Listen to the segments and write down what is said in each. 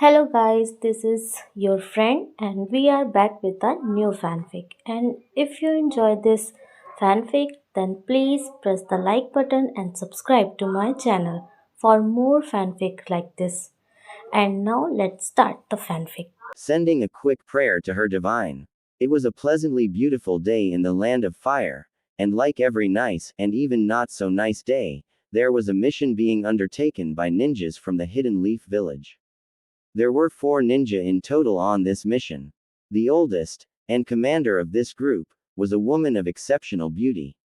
Hello guys, this is your friend and we are back with a new fanfic. And if you enjoy this fanfic, then please press the like button and subscribe to my channel for more fanfic like this. And now let's start the fanfic. Sending a quick prayer to her divine. It was a pleasantly beautiful day in the land of fire, and like every nice, and even not so nice day, there was a mission being undertaken by ninjas from the Hidden Leaf Village. There were 4 ninja in total on this mission. The oldest, and commander of this group, was a woman of exceptional beauty.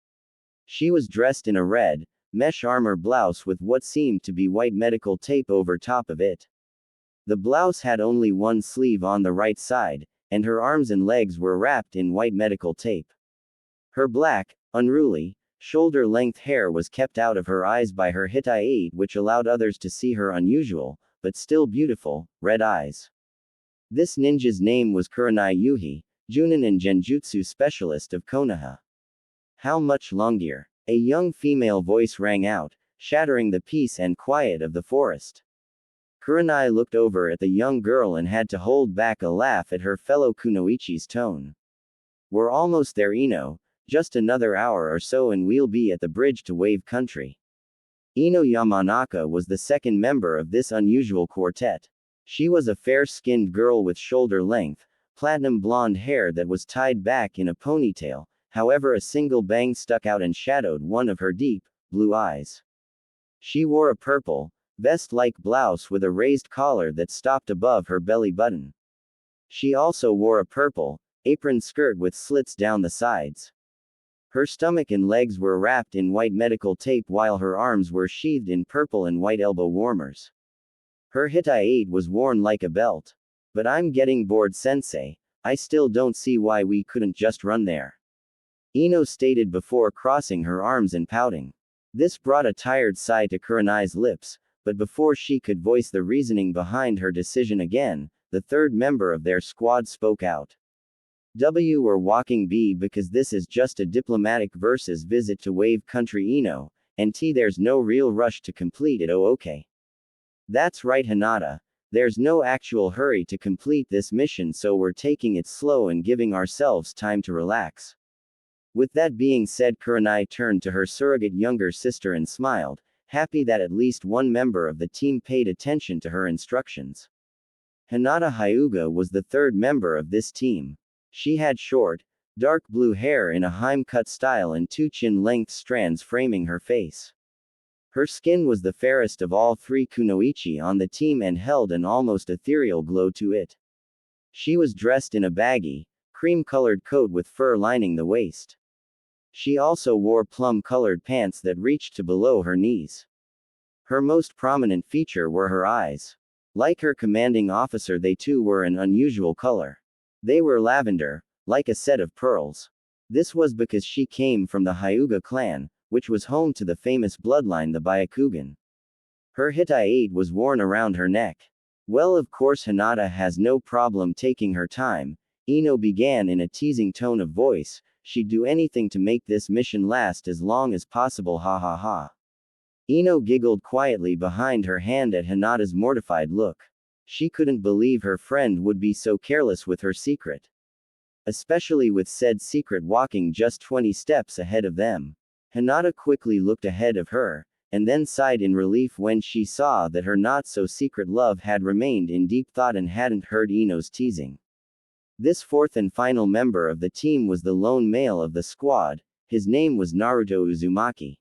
She was dressed in a red, mesh armor blouse with what seemed to be white medical tape over top of it. The blouse had only one sleeve on the right side, and her arms and legs were wrapped in white medical tape. Her black, unruly, shoulder-length hair was kept out of her eyes by her Hittite, which allowed others to see her unusual, but still beautiful, red eyes. This ninja's name was Kurenai Yuhi, Junin and Genjutsu specialist of Konoha. How much longer? A young female voice rang out, shattering the peace and quiet of the forest. Kurenai looked over at the young girl and had to hold back a laugh at her fellow kunoichi's tone. We're almost there, Ino. Just another hour or so and we'll be at the bridge to Wave Country. Ino Yamanaka was the second member of this unusual quartet. She was a fair-skinned girl with shoulder-length, platinum blonde hair that was tied back in a ponytail, however a single bang stuck out and shadowed one of her deep, blue eyes. She wore a purple, vest-like blouse with a raised collar that stopped above her belly button. She also wore a purple, apron skirt with slits down the sides. Her stomach and legs were wrapped in white medical tape while her arms were sheathed in purple and white elbow warmers. Her Hittite was worn like a belt. But I'm getting bored, sensei. I still don't see why we couldn't just run there. Ino stated before crossing her arms and pouting. This brought a tired sigh to Kurenai's lips, but before she could voice the reasoning behind her decision again, the third member of their squad spoke out. We're walking B because this is just a diplomatic versus visit to Wave Country, Ino, and T there's no real rush to complete it. Oh okay. That's right, Hinata. There's no actual hurry to complete this mission, so we're taking it slow and giving ourselves time to relax. With that being said, Kurenai turned to her surrogate younger sister and smiled, happy that at least one member of the team paid attention to her instructions. Hinata Hyuga was the third member of this team. She had short, dark blue hair in a Heim-cut style and 2 chin-length strands framing her face. Her skin was the fairest of all 3 kunoichi on the team and held an almost ethereal glow to it. She was dressed in a baggy, cream-colored coat with fur lining the waist. She also wore plum-colored pants that reached to below her knees. Her most prominent feature were her eyes. Like her commanding officer, they too were an unusual color. They were lavender, like a set of pearls. This was because she came from the Hyuga clan, which was home to the famous bloodline the Byakugan. Her Hittite was worn around her neck. Well, of course Hinata has no problem taking her time, Ino began in a teasing tone of voice. She'd do anything to make this mission last as long as possible, ha ha ha. Ino giggled quietly behind her hand at Hinata's mortified look. She couldn't believe her friend would be so careless with her secret. Especially with said secret walking just 20 steps ahead of them. Hinata quickly looked ahead of her, and then sighed in relief when she saw that her not-so-secret love had remained in deep thought and hadn't heard Ino's teasing. This fourth and final member of the team was the lone male of the squad. His name was Naruto Uzumaki.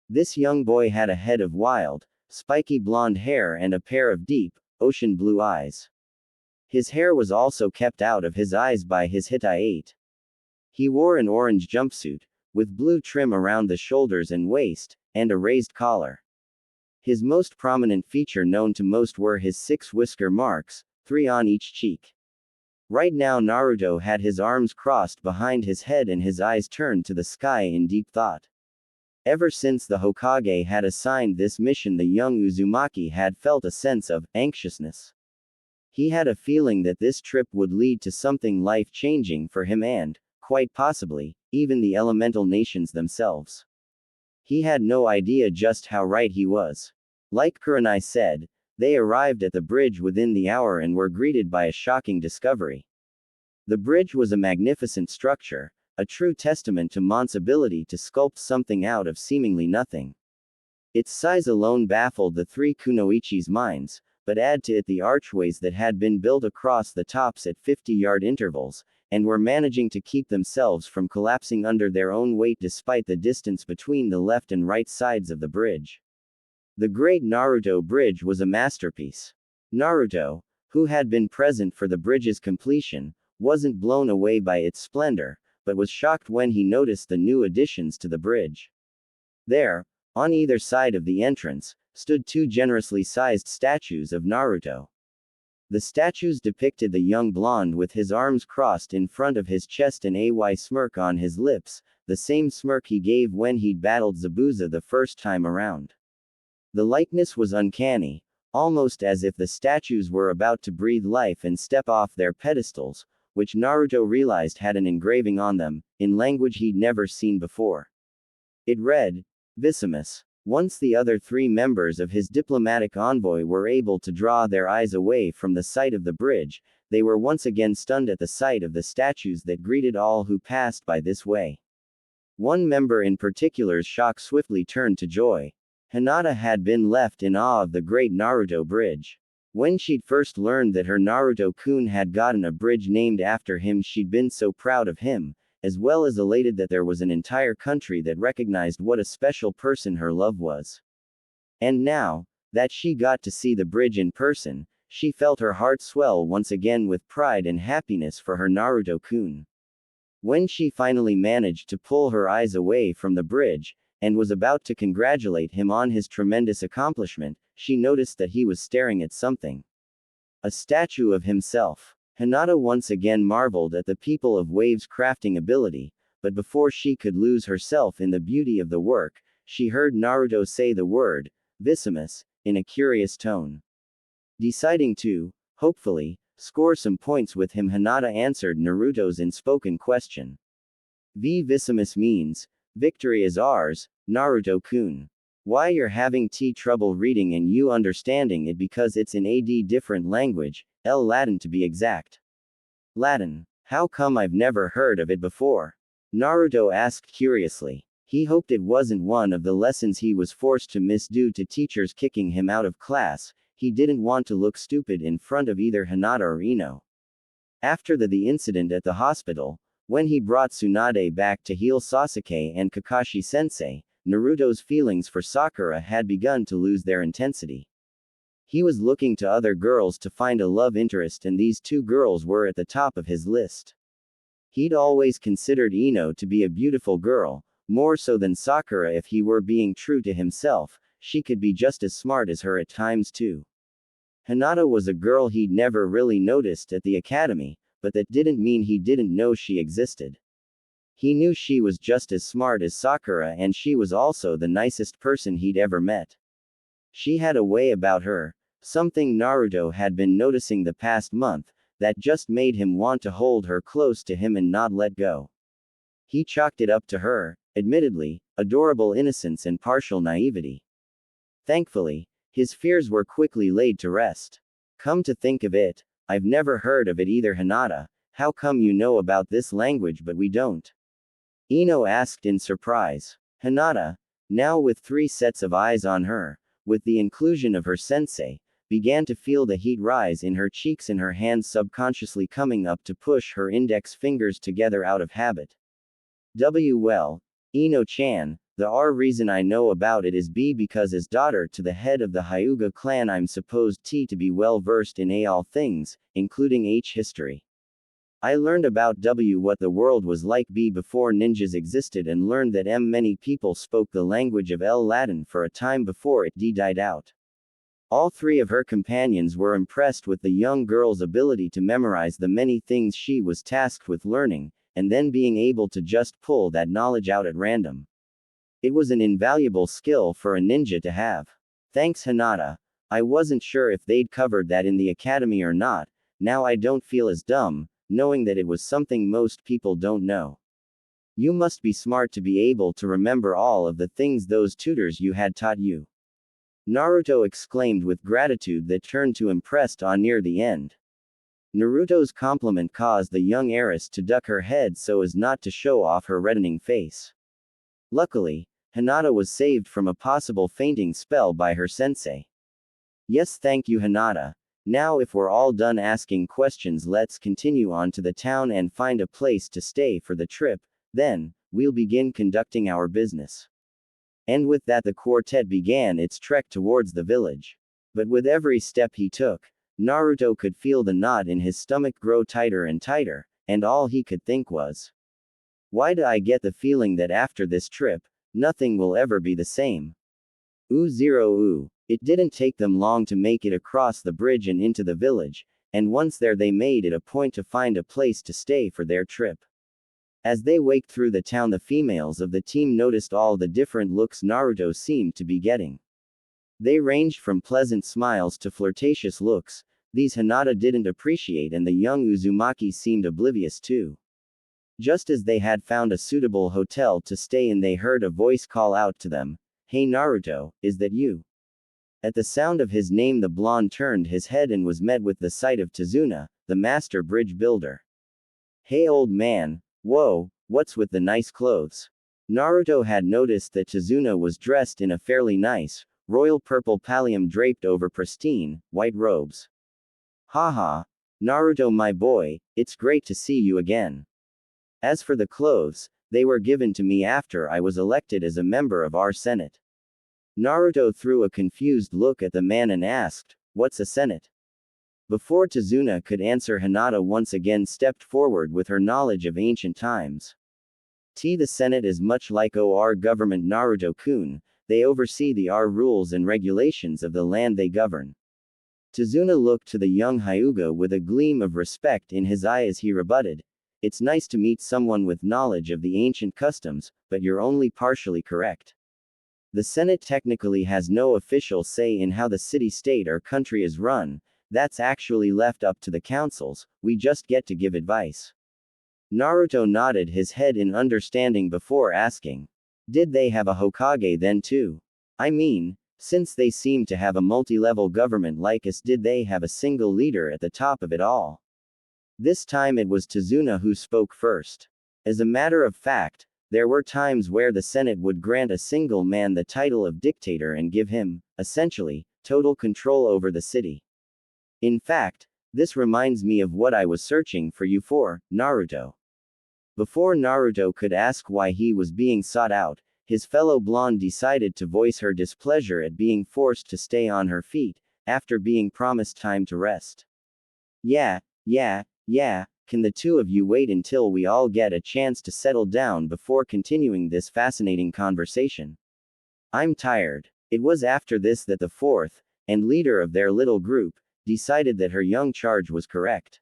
This young boy had a head of wild, spiky blonde hair and a pair of deep, ocean blue eyes. His hair was also kept out of his eyes by his Hittite. He wore an orange jumpsuit, with blue trim around the shoulders and waist, and a raised collar. His most prominent feature known to most were his 6 whisker marks, 3 on each cheek. Right now Naruto had his arms crossed behind his head and his eyes turned to the sky in deep thought. Ever since the Hokage had assigned this mission, the young Uzumaki had felt a sense of anxiousness. He had a feeling that this trip would lead to something life-changing for him and, quite possibly, even the elemental nations themselves. He had no idea just how right he was. Like Kurenai said, They arrived at the bridge within the hour and were greeted by a shocking discovery. The bridge was a magnificent structure, a true testament to Mont's ability to sculpt something out of seemingly nothing. Its size alone baffled the three kunoichi's minds, but add to it the archways that had been built across the tops at 50-yard intervals, and were managing to keep themselves from collapsing under their own weight despite the distance between the left and right sides of the bridge. The Great Naruto Bridge was a masterpiece. Naruto, who had been present for the bridge's completion, wasn't blown away by its splendor, but was shocked when he noticed the new additions to the bridge. There, on either side of the entrance, stood two generously sized statues of Naruto. The statues depicted the young blonde with his arms crossed in front of his chest and a smirk on his lips, the same smirk he gave when he'd battled Zabuza the first time around. The likeness was uncanny, almost as if the statues were about to breathe life and step off their pedestals, which Naruto realized had an engraving on them, in language he'd never seen before. It read, Visimus. Once the other three members of his diplomatic envoy were able to draw their eyes away from the sight of the bridge, they were once again stunned at the sight of the statues that greeted all who passed by this way. One member in particular's shock swiftly turned to joy. Hinata had been left in awe of the great Naruto bridge. When she'd first learned that her Naruto-kun had gotten a bridge named after him, she'd been so proud of him, as well as elated that there was an entire country that recognized what a special person her love was. And now, that she got to see the bridge in person, she felt her heart swell once again with pride and happiness for her Naruto-kun. When she finally managed to pull her eyes away from the bridge, and was about to congratulate him on his tremendous accomplishment, she noticed that he was staring at something. A statue of himself. Hinata once again marveled at the people of Wave's crafting ability, but before she could lose herself in the beauty of the work, she heard Naruto say the word, Visimus, in a curious tone. Deciding to, hopefully, score some points with him, Hinata answered Naruto's unspoken question. Visimus means, victory is ours, Naruto-kun. Why you're having trouble reading and you understanding it because it's in a different language, Latin to be exact. Latin. How come I've never heard of it before? Naruto asked curiously. He hoped it wasn't one of the lessons he was forced to miss due to teachers kicking him out of class. He didn't want to look stupid in front of either Hinata or Ino. After the incident at the hospital, when he brought Tsunade back to heal Sasuke and Kakashi-sensei, Naruto's feelings for Sakura had begun to lose their intensity. He was looking to other girls to find a love interest, and these two girls were at the top of his list. He'd always considered Ino to be a beautiful girl, more so than Sakura. If he were being true to himself, she could be just as smart as her at times too. Hinata was a girl he'd never really noticed at the academy, but that didn't mean he didn't know she existed. He knew she was just as smart as Sakura, and she was also the nicest person he'd ever met. She had a way about her, something Naruto had been noticing the past month, that just made him want to hold her close to him and not let go. He chalked it up to her, admittedly, adorable innocence and partial naivety. Thankfully, his fears were quickly laid to rest. Come to think of it, I've never heard of it either, Hinata. How come you know about this language but we don't? Ino asked in surprise. Hinata, now with 3 sets of eyes on her, with the inclusion of her sensei, began to feel the heat rise in her cheeks and her hands subconsciously coming up to push her index fingers together out of habit. Well, Ino-chan, the reason I know about it is because as daughter to the head of the Hyuga clan I'm supposed to be well versed in all things, including history. I learned about what the world was like before ninjas existed, and learned that many people spoke the language of Latin for a time before it died out. All 3 of her companions were impressed with the young girl's ability to memorize the many things she was tasked with learning, and then being able to just pull that knowledge out at random. It was an invaluable skill for a ninja to have. Thanks, Hinata. I wasn't sure if they'd covered that in the academy or not. Now I don't feel as dumb, knowing that it was something most people don't know. You must be smart to be able to remember all of the things those tutors you had taught you. Naruto exclaimed with gratitude that turned to impressed awe near the end. Naruto's compliment caused the young heiress to duck her head so as not to show off her reddening face. Luckily, Hinata was saved from a possible fainting spell by her sensei. Yes, thank you, Hinata. Now, if we're all done asking questions, let's continue on to the town and find a place to stay for the trip, then, we'll begin conducting our business. And with that, the quartet began its trek towards the village. But with every step he took, Naruto could feel the knot in his stomach grow tighter and tighter, and all he could think was, why do I get the feeling that after this trip, nothing will ever be the same? Ooh. It didn't take them long to make it across the bridge and into the village, and once there they made it a point to find a place to stay for their trip. As they waked through the town, the females of the team noticed all the different looks Naruto seemed to be getting. They ranged from pleasant smiles to flirtatious looks. These Hinata didn't appreciate, and the young Uzumaki seemed oblivious too. Just as they had found a suitable hotel to stay in, they heard a voice call out to them, "Hey Naruto, is that you?" At the sound of his name, the blonde turned his head and was met with the sight of Tazuna, the master bridge builder. "Hey old man, whoa, what's with the nice clothes?" Naruto had noticed that Tazuna was dressed in a fairly nice, royal purple pallium draped over pristine, white robes. "Haha, Naruto my boy, it's great to see you again. As for the clothes, they were given to me after I was elected as a member of our Senate." Naruto threw a confused look at the man and asked, "What's a Senate?" Before Tazuna could answer, Hinata once again stepped forward with her knowledge of ancient times. The Senate is much like our government, Naruto-kun. They oversee the rules and regulations of the land they govern. Tazuna looked to the young Hyuga with a gleam of respect in his eye as he rebutted, "It's nice to meet someone with knowledge of the ancient customs, but you're only partially correct. The Senate technically has no official say in how the city-state or country is run. That's actually left up to the councils, we just get to give advice." Naruto nodded his head in understanding before asking, "Did they have a Hokage then too? I mean, since they seem to have a multi-level government like us, did they have a single leader at the top of it all?" This time it was Tazuna who spoke first. As a matter of fact, there were times where the Senate would grant a single man the title of dictator and give him, essentially, total control over the city. In fact, this reminds me of what I was searching for you for, Naruto. Before Naruto could ask why he was being sought out, his fellow blonde decided to voice her displeasure at being forced to stay on her feet, after being promised time to rest. Yeah, can the two of you wait until we all get a chance to settle down before continuing this fascinating conversation? I'm tired. It was after this that the fourth, and leader of their little group, decided that her young charge was correct.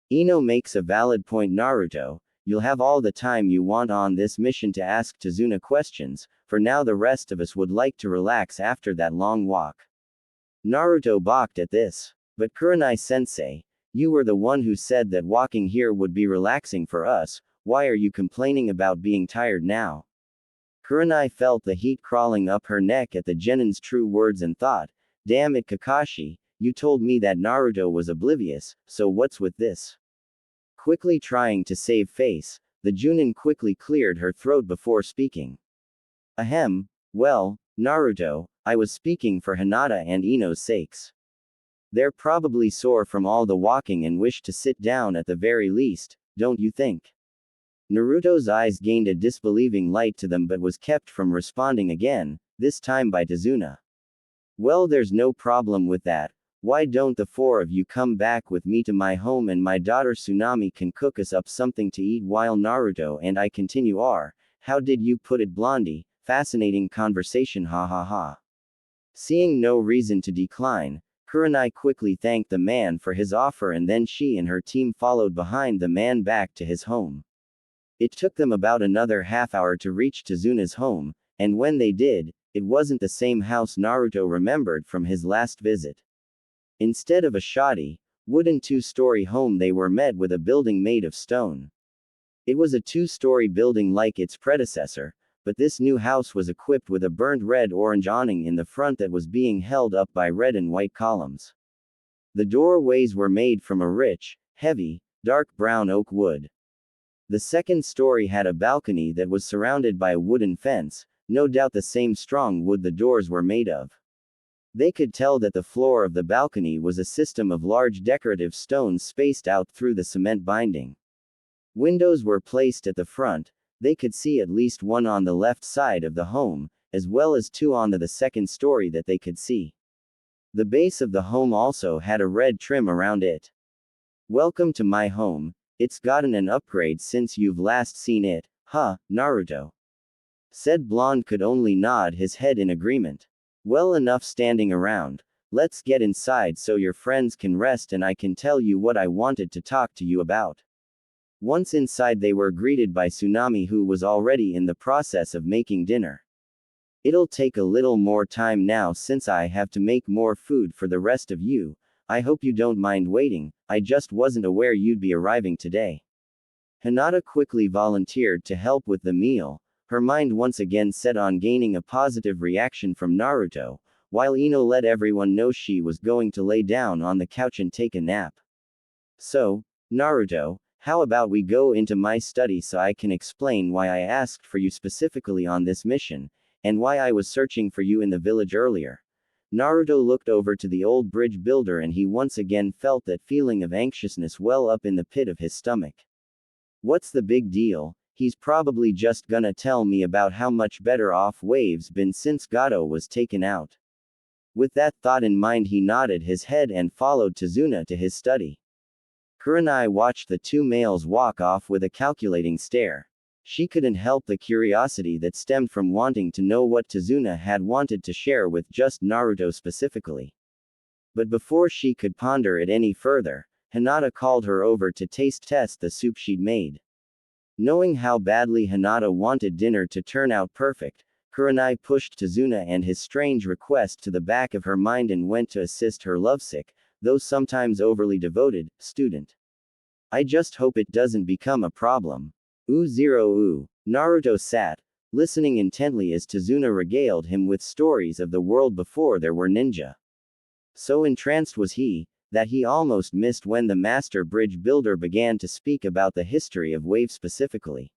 Ino makes a valid point, Naruto. You'll have all the time you want on this mission to ask Tazuna questions. For now, the rest of us would like to relax after that long walk. Naruto balked at this. But Kurenai-sensei, you were the one who said that walking here would be relaxing for us. Why are you complaining about being tired now? Kurenai felt the heat crawling up her neck at the genin's true words and thought, damn it Kakashi, you told me that Naruto was oblivious, so what's with this? Quickly trying to save face, the Junin quickly cleared her throat before speaking. Ahem, well, Naruto, I was speaking for Hinata and Ino's sakes. They're probably sore from all the walking and wish to sit down at the very least, don't you think? Naruto's eyes gained a disbelieving light to them but was kept from responding again, this time by Tazuna. Well, there's no problem with that. Why don't the four of you come back with me to my home and my daughter Tsunami can cook us up something to eat while Naruto and I continue our, how did you put it, Blondie, fascinating conversation, ha ha ha. Seeing no reason to decline, Kurenai quickly thanked the man for his offer and then she and her team followed behind the man back to his home. It took them about another half hour to reach Tazuna's home, and when they did, it wasn't the same house Naruto remembered from his last visit. Instead of a shoddy, wooden two-story home, they were met with a building made of stone. It was a two-story building like its predecessor, but this new house was equipped with a burnt red-orange awning in the front that was being held up by red and white columns. The doorways were made from a rich, heavy, dark brown oak wood. The second story had a balcony that was surrounded by a wooden fence, no doubt the same strong wood the doors were made of. They could tell that the floor of the balcony was a system of large decorative stones spaced out through the cement binding. Windows were placed at the front. They could see at least one on the left side of the home, as well as two on the second story that they could see. The base of the home also had a red trim around it. "Welcome to my home. It's gotten an upgrade since you've last seen it, huh, Naruto?" Said Blonde could only nod his head in agreement. "Well, enough standing around. Let's get inside so your friends can rest and I can tell you what I wanted to talk to you about." Once inside, they were greeted by Tsunami, who was already in the process of making dinner. "It'll take a little more time now since I have to make more food for the rest of you. I hope you don't mind waiting, I just wasn't aware you'd be arriving today." Hinata quickly volunteered to help with the meal, her mind once again set on gaining a positive reaction from Naruto, while Ino let everyone know she was going to lay down on the couch and take a nap. "So, Naruto, how about we go into my study so I can explain why I asked for you specifically on this mission, and why I was searching for you in the village earlier." Naruto looked over to the old bridge builder and he once again felt that feeling of anxiousness well up in the pit of his stomach. What's the big deal? He's probably just gonna tell me about how much better off Wave's been since Gato was taken out. With that thought in mind, he nodded his head and followed Tazuna to his study. Kurenai watched the two males walk off with a calculating stare. She couldn't help the curiosity that stemmed from wanting to know what Tazuna had wanted to share with just Naruto specifically. But before she could ponder it any further, Hinata called her over to taste test the soup she'd made. Knowing how badly Hinata wanted dinner to turn out perfect, Kurenai pushed Tazuna and his strange request to the back of her mind and went to assist her lovesick, though sometimes overly devoted, student. "I just hope it doesn't become a problem." Ooh. Naruto sat, listening intently as Tazuna regaled him with stories of the world before there were ninja. So entranced was he, that he almost missed when the master bridge builder began to speak about the history of Wave specifically.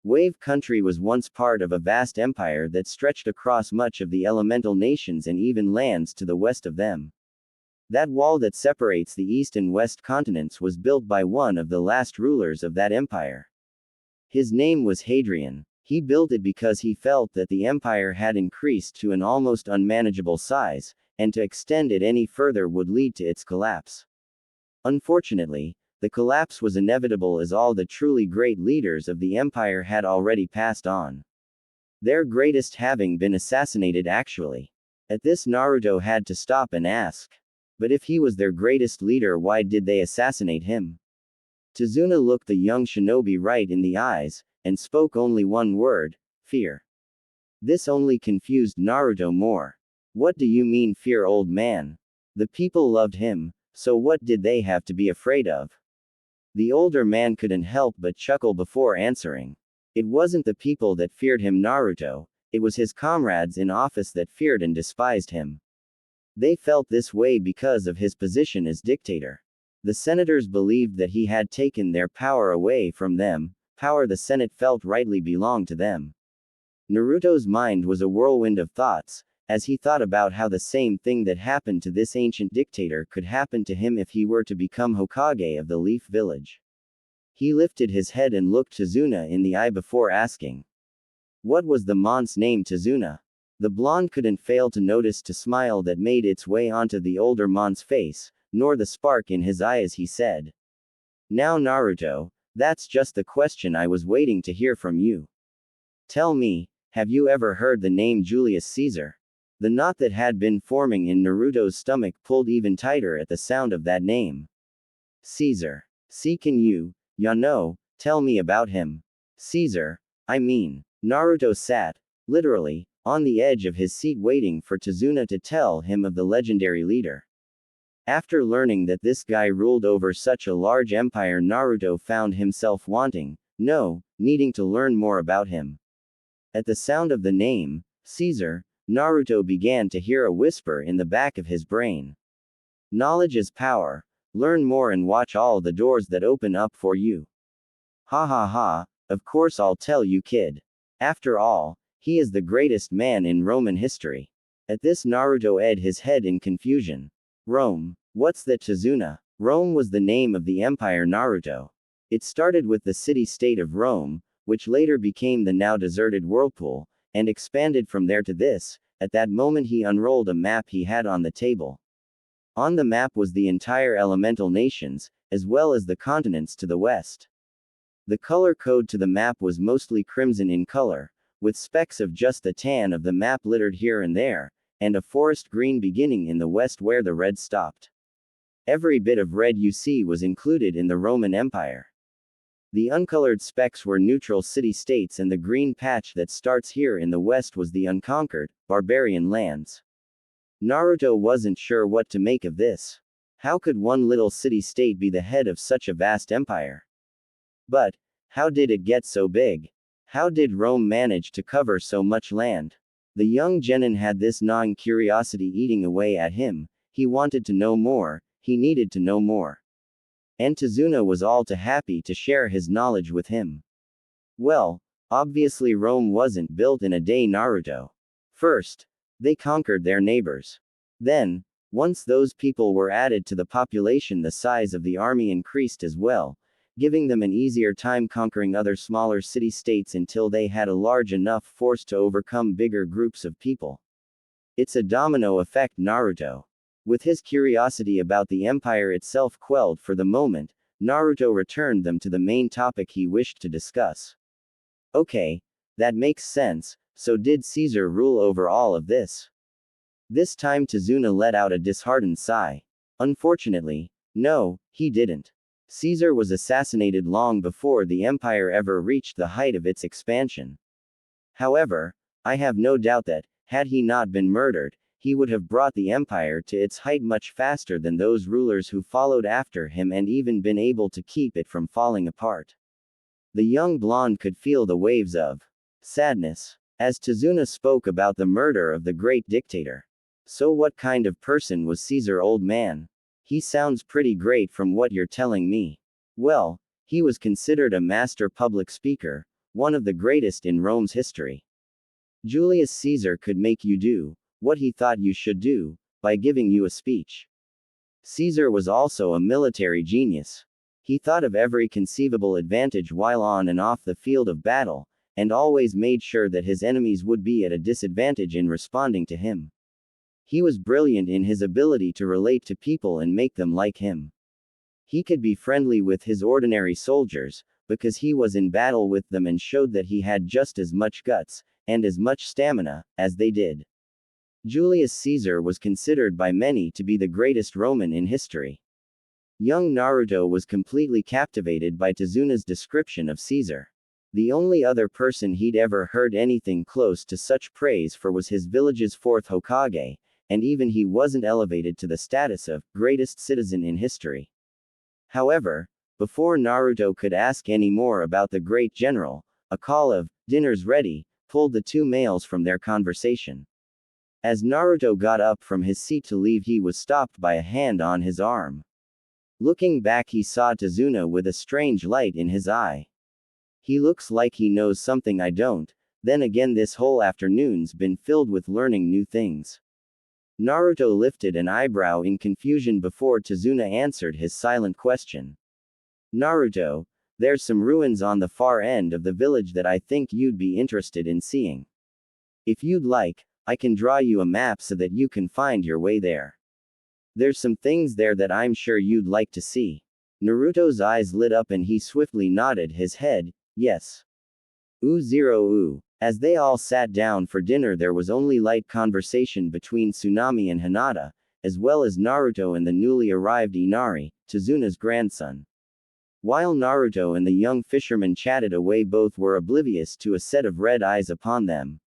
Wave country was once part of a vast empire that stretched across much of the elemental nations and even lands to the west of them. That wall that separates the east and west continents was built by one of the last rulers of that empire. His name was Hadrian. He built it because he felt that the empire had increased to an almost unmanageable size, and to extend it any further would lead to its collapse. Unfortunately, the collapse was inevitable as all the truly great leaders of the empire had already passed on. Their greatest having been assassinated actually. At this, Naruto had to stop and ask. But if he was their greatest leader, why did they assassinate him? Tazuna looked the young shinobi right in the eyes, and spoke only one word: fear. This only confused Naruto more. "What do you mean fear, old man? The people loved him, so what did they have to be afraid of?" The older man couldn't help but chuckle before answering. "It wasn't the people that feared him, Naruto, it was his comrades in office that feared and despised him. They felt this way because of his position as dictator. The senators believed that he had taken their power away from them, power the Senate felt rightly belonged to them." Naruto's mind was a whirlwind of thoughts, as he thought about how the same thing that happened to this ancient dictator could happen to him if he were to become Hokage of the Leaf Village. He lifted his head and looked Tazuna in the eye before asking, "What was the mon's name, Tazuna?" The blonde couldn't fail to notice the smile that made its way onto the older mon's face, nor the spark in his eye as he said, "Now Naruto, that's just the question I was waiting to hear from you. Tell me, have you ever heard the name Julius Caesar?" The knot that had been forming in Naruto's stomach pulled even tighter at the sound of that name. "Caesar. See, can you, ya know, tell me about him?" "Caesar? I mean." Naruto sat, literally, on the edge of his seat waiting for Tazuna to tell him of the legendary leader. After learning that this guy ruled over such a large empire, Naruto found himself needing to learn more about him. At the sound of the name, Caesar, Naruto began to hear a whisper in the back of his brain. Knowledge is power. Learn more and watch all the doors that open up for you. Ha ha ha, of course I'll tell you, kid. After all, he is the greatest man in Roman history. At this, Naruto ed his head in confusion. Rome? What's that, Tazuna? Rome was the name of the empire Naruto. It started with the city-state of Rome, which later became the now deserted Whirlpool, and expanded from there to this. At that moment he unrolled a map he had on the table. On the map was the entire elemental nations, as well as the continents to the west. The color code to the map was mostly crimson in color, with specks of just the tan of the map littered here and there, and a forest green beginning in the west where the red stopped. Every bit of red you see was included in the Roman Empire. The uncolored specks were neutral city-states, and the green patch that starts here in the west was the unconquered, barbarian lands. Naruto wasn't sure what to make of this. How could one little city-state be the head of such a vast empire? But, how did it get so big? How did Rome manage to cover so much land? The young genin had this gnawing curiosity eating away at him. He wanted to know more, he needed to know more. And Tazuna was all too happy to share his knowledge with him. Well, obviously Rome wasn't built in a day, Naruto. First, they conquered their neighbors. Then, once those people were added to the population, the size of the army increased as well, giving them an easier time conquering other smaller city-states until they had a large enough force to overcome bigger groups of people. It's a domino effect, Naruto. With his curiosity about the empire itself quelled for the moment, Naruto returned them to the main topic he wished to discuss. Okay, that makes sense. So did Caesar rule over all of this? This time Tazuna let out a disheartened sigh. Unfortunately, no, he didn't. Caesar was assassinated long before the empire ever reached the height of its expansion. However, I have no doubt that, had he not been murdered, he would have brought the empire to its height much faster than those rulers who followed after him, and even been able to keep it from falling apart. The young blonde could feel the waves of sadness as Tazuna spoke about the murder of the great dictator. So what kind of person was Caesar, old man? He sounds pretty great from what you're telling me. Well, he was considered a master public speaker, one of the greatest in Rome's history. Julius Caesar could make you do what he thought you should do by giving you a speech. Caesar was also a military genius. He thought of every conceivable advantage while on and off the field of battle, and always made sure that his enemies would be at a disadvantage in responding to him. He was brilliant in his ability to relate to people and make them like him. He could be friendly with his ordinary soldiers, because he was in battle with them and showed that he had just as much guts, and as much stamina, as they did. Julius Caesar was considered by many to be the greatest Roman in history. Young Naruto was completely captivated by Tazuna's description of Caesar. The only other person he'd ever heard anything close to such praise for was his village's fourth Hokage, and even he wasn't elevated to the status of greatest citizen in history. However, before Naruto could ask any more about the great general, a call of "dinner's ready" pulled the two males from their conversation. As Naruto got up from his seat to leave, he was stopped by a hand on his arm. Looking back, he saw Tazuna with a strange light in his eye. He looks like he knows something I don't. Then again, this whole afternoon's been filled with learning new things. Naruto lifted an eyebrow in confusion before Tazuna answered his silent question. Naruto, there's some ruins on the far end of the village that I think you'd be interested in seeing. If you'd like, I can draw you a map so that you can find your way there. There's some things there that I'm sure you'd like to see. Naruto's eyes lit up and he swiftly nodded his head. Yes. Ooh. As they all sat down for dinner, there was only light conversation between Tsunami and Hinata, as well as Naruto and the newly arrived Inari, Tazuna's grandson. While Naruto and the young fisherman chatted away, both were oblivious to a set of red eyes upon them.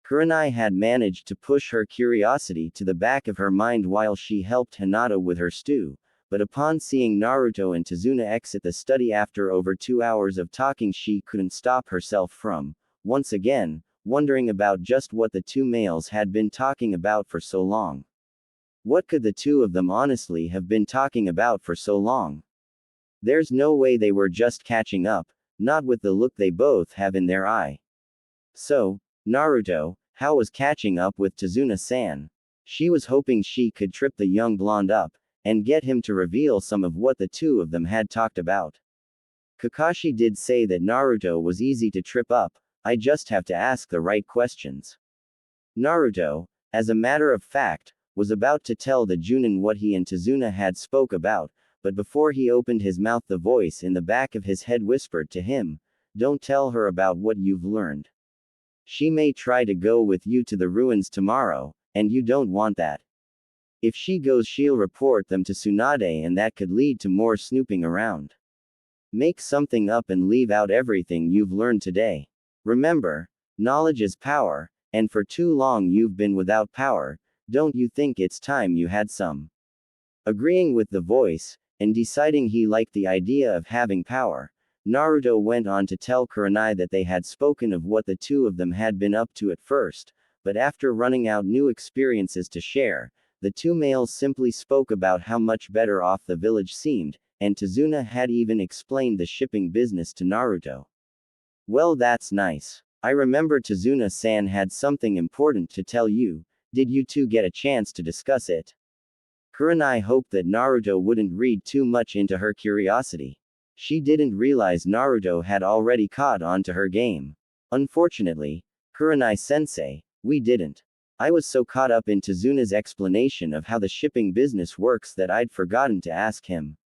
Kurenai had managed to push her curiosity to the back of her mind while she helped Hinata with her stew, but upon seeing Naruto and Tazuna exit the study after over 2 hours of talking, she couldn't stop herself from, once again, wondering about just what the two males had been talking about for so long. What could the two of them honestly have been talking about for so long? There's no way they were just catching up, not with the look they both have in their eye. So, Naruto, how was catching up with Tazuna-san? She was hoping she could trip the young blonde up, and get him to reveal some of what the two of them had talked about. Kakashi did say that Naruto was easy to trip up, I just have to ask the right questions. Naruto, as a matter of fact, was about to tell the Junin what he and Tazuna had spoke about, but before he opened his mouth the voice in the back of his head whispered to him, "Don't tell her about what you've learned. She may try to go with you to the ruins tomorrow, and you don't want that. If she goes she'll report them to Tsunade and that could lead to more snooping around. Make something up and leave out everything you've learned today. Remember, knowledge is power, and for too long you've been without power, don't you think it's time you had some?" Agreeing with the voice, and deciding he liked the idea of having power, Naruto went on to tell Kurenai that they had spoken of what the two of them had been up to at first, but after running out new experiences to share, the two males simply spoke about how much better off the village seemed, and Tazuna had even explained the shipping business to Naruto. "Well, that's nice. I remember Tazuna-san had something important to tell you. Did you two get a chance to discuss it?" Kurenai hoped that Naruto wouldn't read too much into her curiosity. She didn't realize Naruto had already caught on to her game. "Unfortunately, Kurenai-sensei, we didn't. I was so caught up in Tazuna's explanation of how the shipping business works that I'd forgotten to ask him.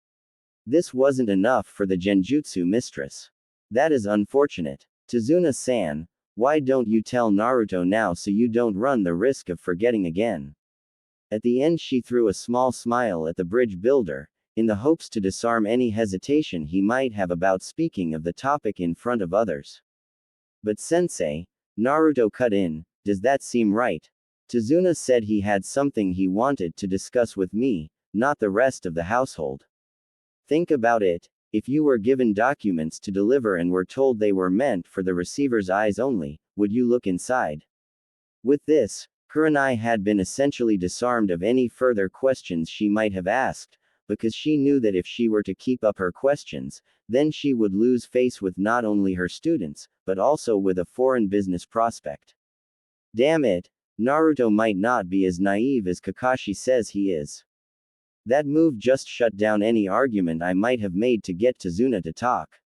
This wasn't enough for the Genjutsu mistress. That is unfortunate. Tazuna-san, why don't you tell Naruto now so you don't run the risk of forgetting again?" At the end she threw a small smile at the bridge builder, in the hopes to disarm any hesitation he might have about speaking of the topic in front of others. "But sensei," Naruto cut in, "does that seem right? Tazuna said he had something he wanted to discuss with me, not the rest of the household. Think about it, if you were given documents to deliver and were told they were meant for the receiver's eyes only, would you look inside?" With this, Kurenai had been essentially disarmed of any further questions she might have asked, because she knew that if she were to keep up her questions, then she would lose face with not only her students, but also with a foreign business prospect. Damn it, Naruto might not be as naive as Kakashi says he is. That move just shut down any argument I might have made to get Tazuna to talk.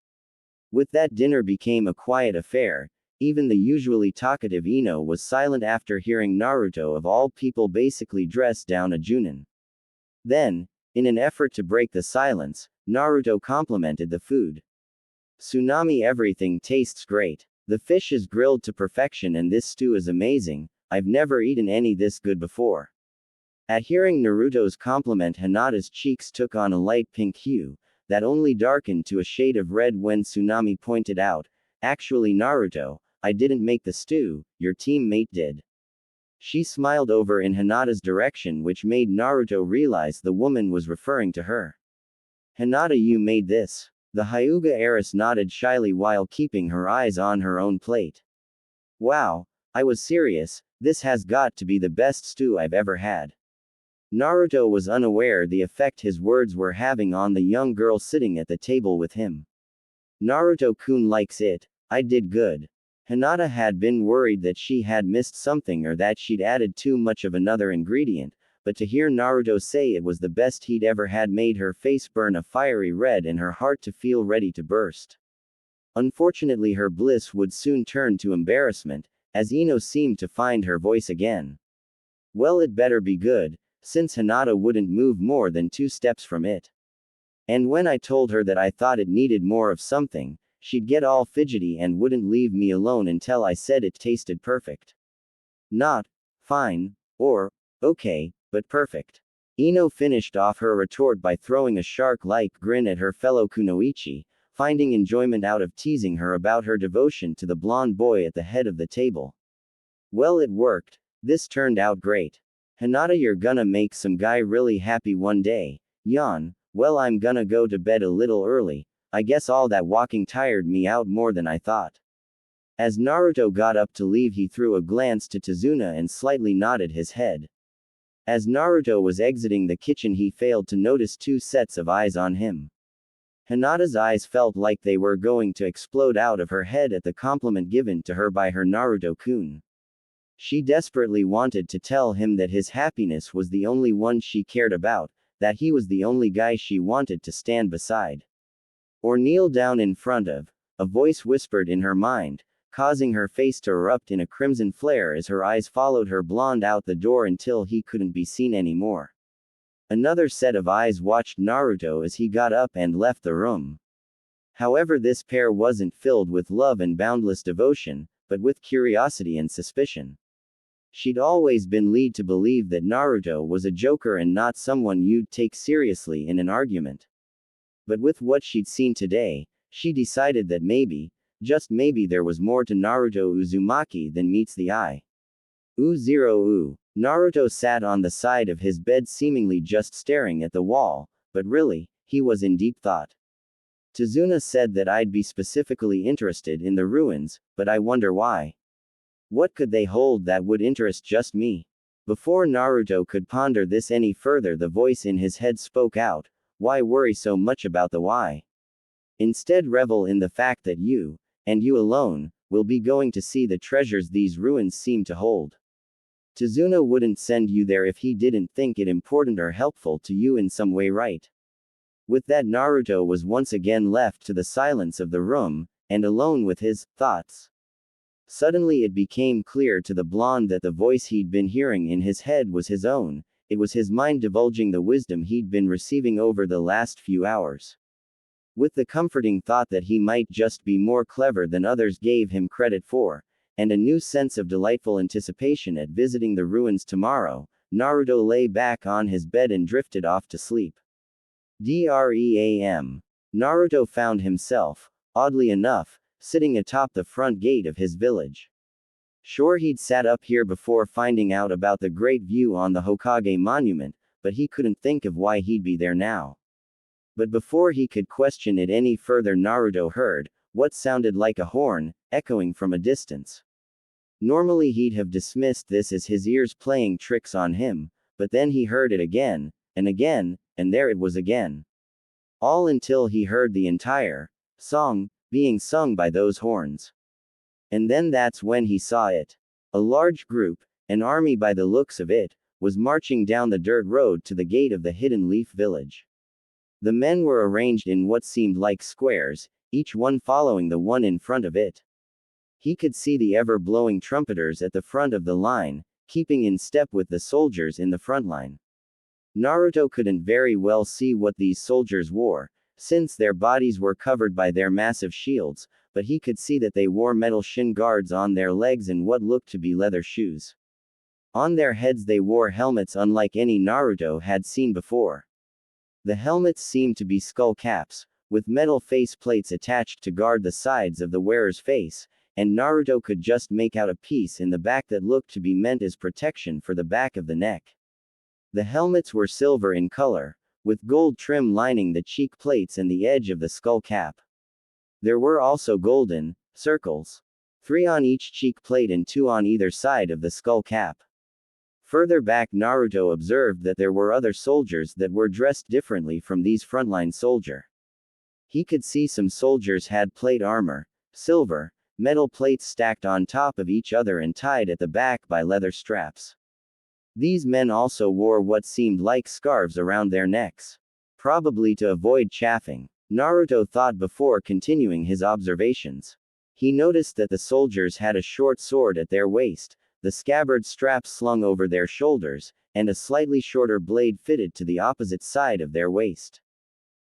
With that, dinner became a quiet affair. Even the usually talkative Ino was silent after hearing Naruto of all people basically dress down a Junin. Then, in an effort to break the silence, Naruto complimented the food. "Tsunami, everything tastes great. The fish is grilled to perfection and this stew is amazing, I've never eaten any this good before." At hearing Naruto's compliment, Hinata's cheeks took on a light pink hue, that only darkened to a shade of red when Tsunami pointed out, "Actually Naruto, I didn't make the stew, your teammate did." She smiled over in Hinata's direction, which made Naruto realize the woman was referring to her. "Hinata, you made this?" The Hyuga heiress nodded shyly while keeping her eyes on her own plate. "Wow, I was serious, this has got to be the best stew I've ever had." Naruto was unaware the effect his words were having on the young girl sitting at the table with him. "Naruto-kun likes it, I did good." Hinata had been worried that she had missed something or that she'd added too much of another ingredient, but to hear Naruto say it was the best he'd ever had made her face burn a fiery red and her heart to feel ready to burst. Unfortunately, her bliss would soon turn to embarrassment, as Ino seemed to find her voice again. "Well, it better be good, since Hinata wouldn't move more than 2 steps from it. And when I told her that I thought it needed more of something, she'd get all fidgety and wouldn't leave me alone until I said it tasted perfect. Not fine, or okay, but perfect." Ino finished off her retort by throwing a shark-like grin at her fellow kunoichi, finding enjoyment out of teasing her about her devotion to the blonde boy at the head of the table. "Well, it worked. This turned out great. Hinata, you're gonna make some guy really happy one day." Yawn. "Well, I'm gonna go to bed a little early. I guess all that walking tired me out more than I thought." As Naruto got up to leave, he threw a glance to Tazuna and slightly nodded his head. As Naruto was exiting the kitchen, he failed to notice two sets of eyes on him. Hinata's eyes felt like they were going to explode out of her head at the compliment given to her by her Naruto-kun. She desperately wanted to tell him that his happiness was the only one she cared about, that he was the only guy she wanted to stand beside. Or kneel down in front of. A voice whispered in her mind, causing her face to erupt in a crimson flare as her eyes followed her blonde out the door until he couldn't be seen anymore. Another set of eyes watched Naruto as he got up and left the room. However, this pair wasn't filled with love and boundless devotion, but with curiosity and suspicion. She'd always been led to believe that Naruto was a joker and not someone you'd take seriously in an argument. But with what she'd seen today, she decided that maybe, just maybe, there was more to Naruto Uzumaki than meets the eye. Naruto sat on the side of his bed, seemingly just staring at the wall, but really, he was in deep thought. Tazuna said that I'd be specifically interested in the ruins, but I wonder why. What could they hold that would interest just me? Before Naruto could ponder this any further, the voice in his head spoke out, why worry so much about the why? Instead, revel in the fact that you, and you alone, will be going to see the treasures these ruins seem to hold. Tazuna wouldn't send you there if he didn't think it important or helpful to you in some way, right? With that, Naruto was once again left to the silence of the room, and alone with his thoughts. Suddenly it became clear to the blonde that the voice he'd been hearing in his head was his own. It was his mind divulging the wisdom he'd been receiving over the last few hours. With the comforting thought that he might just be more clever than others gave him credit for, and a new sense of delightful anticipation at visiting the ruins tomorrow, Naruto lay back on his bed and drifted off to sleep. DREAM. Naruto found himself, oddly enough, sitting atop the front gate of his village. Sure, he'd sat up here before finding out about the great view on the Hokage monument, but he couldn't think of why he'd be there now. But before he could question it any further, Naruto heard what sounded like a horn, echoing from a distance. Normally he'd have dismissed this as his ears playing tricks on him, but then he heard it again, and there it was again. All until he heard the entire song being sung by those horns. And then that's when he saw it. A large group, an army by the looks of it, was marching down the dirt road to the gate of the Hidden Leaf village. The men were arranged in what seemed like squares, each one following the one in front of it. He could see the ever-blowing trumpeters at the front of the line, keeping in step with the soldiers in the front line. Naruto couldn't very well see what these soldiers wore, since their bodies were covered by their massive shields, but he could see that they wore metal shin guards on their legs and what looked to be leather shoes. On their heads they wore helmets unlike any Naruto had seen before. The helmets seemed to be skull caps, with metal face plates attached to guard the sides of the wearer's face, and Naruto could just make out a piece in the back that looked to be meant as protection for the back of the neck. The helmets were silver in color, with gold trim lining the cheek plates and the edge of the skull cap. There were also golden circles, 3 on each cheek plate and 2 on either side of the skull cap. Further back, Naruto observed that there were other soldiers that were dressed differently from these frontline soldier. He could see some soldiers had plate armor, silver, metal plates stacked on top of each other and tied at the back by leather straps. These men also wore what seemed like scarves around their necks. Probably to avoid chafing, Naruto thought before continuing his observations. He noticed that the soldiers had a short sword at their waist, the scabbard straps slung over their shoulders, and a slightly shorter blade fitted to the opposite side of their waist.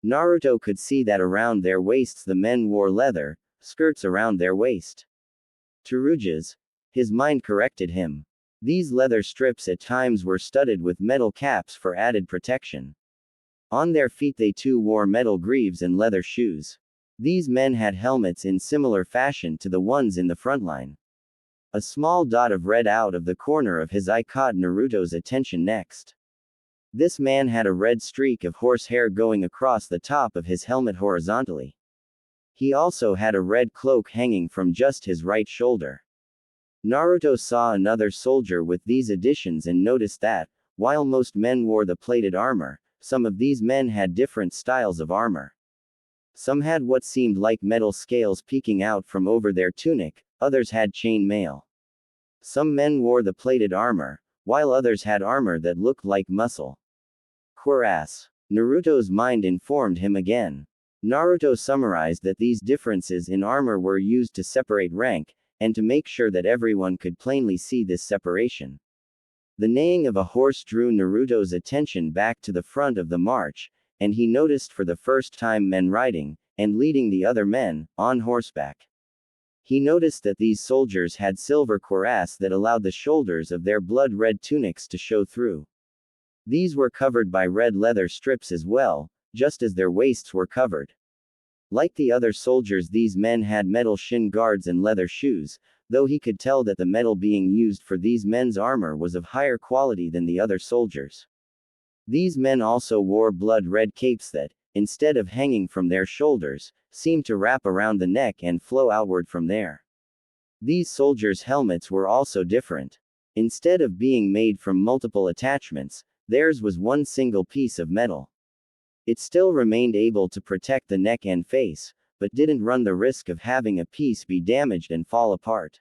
Naruto could see that around their waists the men wore leather skirts around their waist. Terujas, his mind corrected him. These leather strips at times were studded with metal caps for added protection. On their feet they too wore metal greaves and leather shoes. These men had helmets in similar fashion to the ones in the front line. A small dot of red out of the corner of his eye caught Naruto's attention next. This man had a red streak of horsehair going across the top of his helmet horizontally. He also had a red cloak hanging from just his right shoulder. Naruto saw another soldier with these additions and noticed that, while most men wore the plated armor, some of these men had different styles of armor. Some had what seemed like metal scales peeking out from over their tunic, others had chain mail. Some men wore the plated armor, while others had armor that looked like muscle. Cuirass. Naruto's mind informed him again. Naruto summarized that these differences in armor were used to separate rank, and to make sure that everyone could plainly see this separation. The neighing of a horse drew Naruto's attention back to the front of the march, and he noticed for the first time men riding, and leading the other men, on horseback. He noticed that these soldiers had silver cuirass that allowed the shoulders of their blood-red tunics to show through. These were covered by red leather strips as well, just as their waists were covered. Like the other soldiers, these men had metal shin guards and leather shoes, though he could tell that the metal being used for these men's armor was of higher quality than the other soldiers. These men also wore blood-red capes that, instead of hanging from their shoulders, seemed to wrap around the neck and flow outward from there. These soldiers' helmets were also different. Instead of being made from multiple attachments, theirs was one single piece of metal. It still remained able to protect the neck and face, but didn't run the risk of having a piece be damaged and fall apart.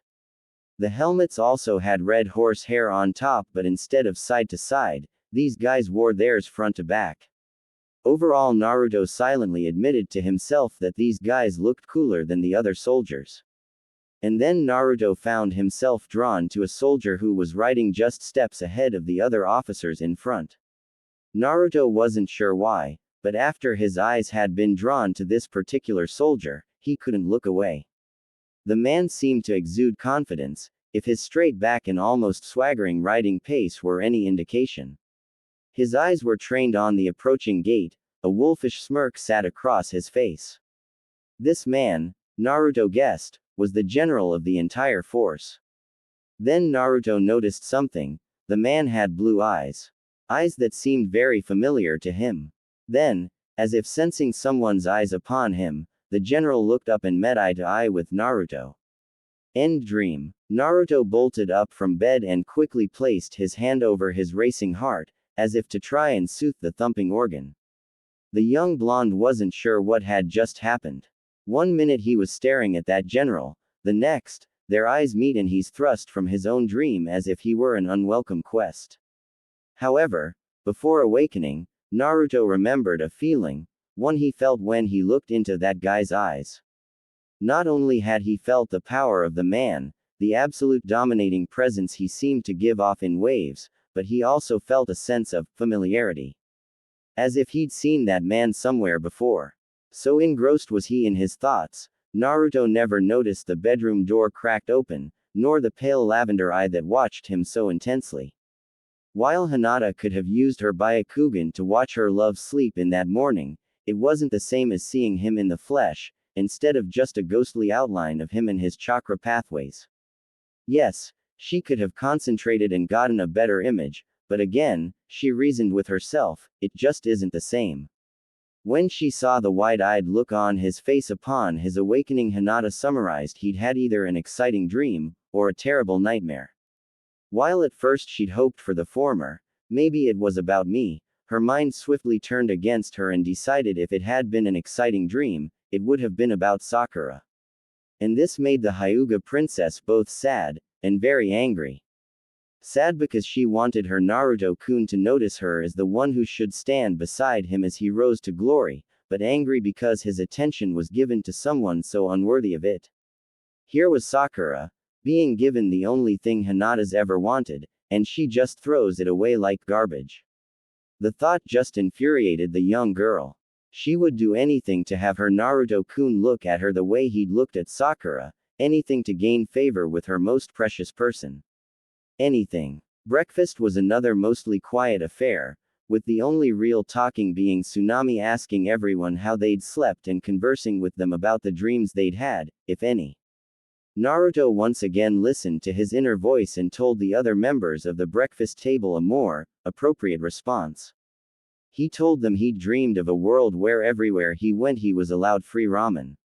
The helmets also had red horse hair on top, but instead of side to side, these guys wore theirs front to back. Overall, Naruto silently admitted to himself that these guys looked cooler than the other soldiers. And then Naruto found himself drawn to a soldier who was riding just steps ahead of the other officers in front. Naruto wasn't sure why, but after his eyes had been drawn to this particular soldier, he couldn't look away. The man seemed to exude confidence, if his straight back and almost swaggering riding pace were any indication. His eyes were trained on the approaching gate, a wolfish smirk sat across his face. This man, Naruto guessed, was the general of the entire force. Then Naruto noticed something. The man had blue eyes. Eyes that seemed very familiar to him. Then, as if sensing someone's eyes upon him, the general looked up and met eye to eye with Naruto. End dream. Naruto bolted up from bed and quickly placed his hand over his racing heart, as if to try and soothe the thumping organ. The young blonde wasn't sure what had just happened. One minute he was staring at that general, the next, their eyes meet and he's thrust from his own dream as if he were an unwelcome quest. However, before awakening, Naruto remembered a feeling, one he felt when he looked into that guy's eyes. Not only had he felt the power of the man, the absolute dominating presence he seemed to give off in waves, but he also felt a sense of familiarity. As if he'd seen that man somewhere before. So engrossed was he in his thoughts, Naruto never noticed the bedroom door cracked open, nor the pale lavender eye that watched him so intensely. While Hinata could have used her Byakugan to watch her love sleep in that morning, it wasn't the same as seeing him in the flesh, instead of just a ghostly outline of him and his chakra pathways. Yes, she could have concentrated and gotten a better image, but again, she reasoned with herself, it just isn't the same. When she saw the wide-eyed look on his face upon his awakening, Hinata summarized he'd had either an exciting dream, or a terrible nightmare. While at first she'd hoped for the former, maybe it was about me, her mind swiftly turned against her and decided if it had been an exciting dream, it would have been about Sakura. And this made the Hyuga princess both sad, and very angry. Sad because she wanted her Naruto-kun to notice her as the one who should stand beside him as he rose to glory, but angry because his attention was given to someone so unworthy of it. Here was Sakura, being given the only thing Hinata's ever wanted, and she just throws it away like garbage. The thought just infuriated the young girl. She would do anything to have her Naruto-kun look at her the way he'd looked at Sakura, anything to gain favor with her most precious person. Anything. Breakfast was another mostly quiet affair, with the only real talking being Tsunami asking everyone how they'd slept and conversing with them about the dreams they'd had, if any. Naruto once again listened to his inner voice and told the other members of the breakfast table a more appropriate response. He told them he'd dreamed of a world where everywhere he went he was allowed free ramen.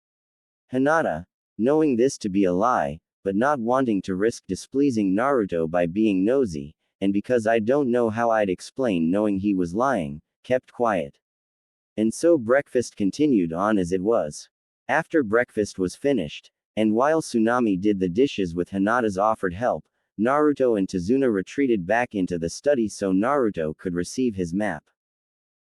Hinata, knowing this to be a lie, but not wanting to risk displeasing Naruto by being nosy, and because I don't know how I'd explain knowing he was lying, kept quiet. And so breakfast continued on as it was. After breakfast was finished, and while Tsunami did the dishes with Hinata's offered help, Naruto and Tazuna retreated back into the study so Naruto could receive his map.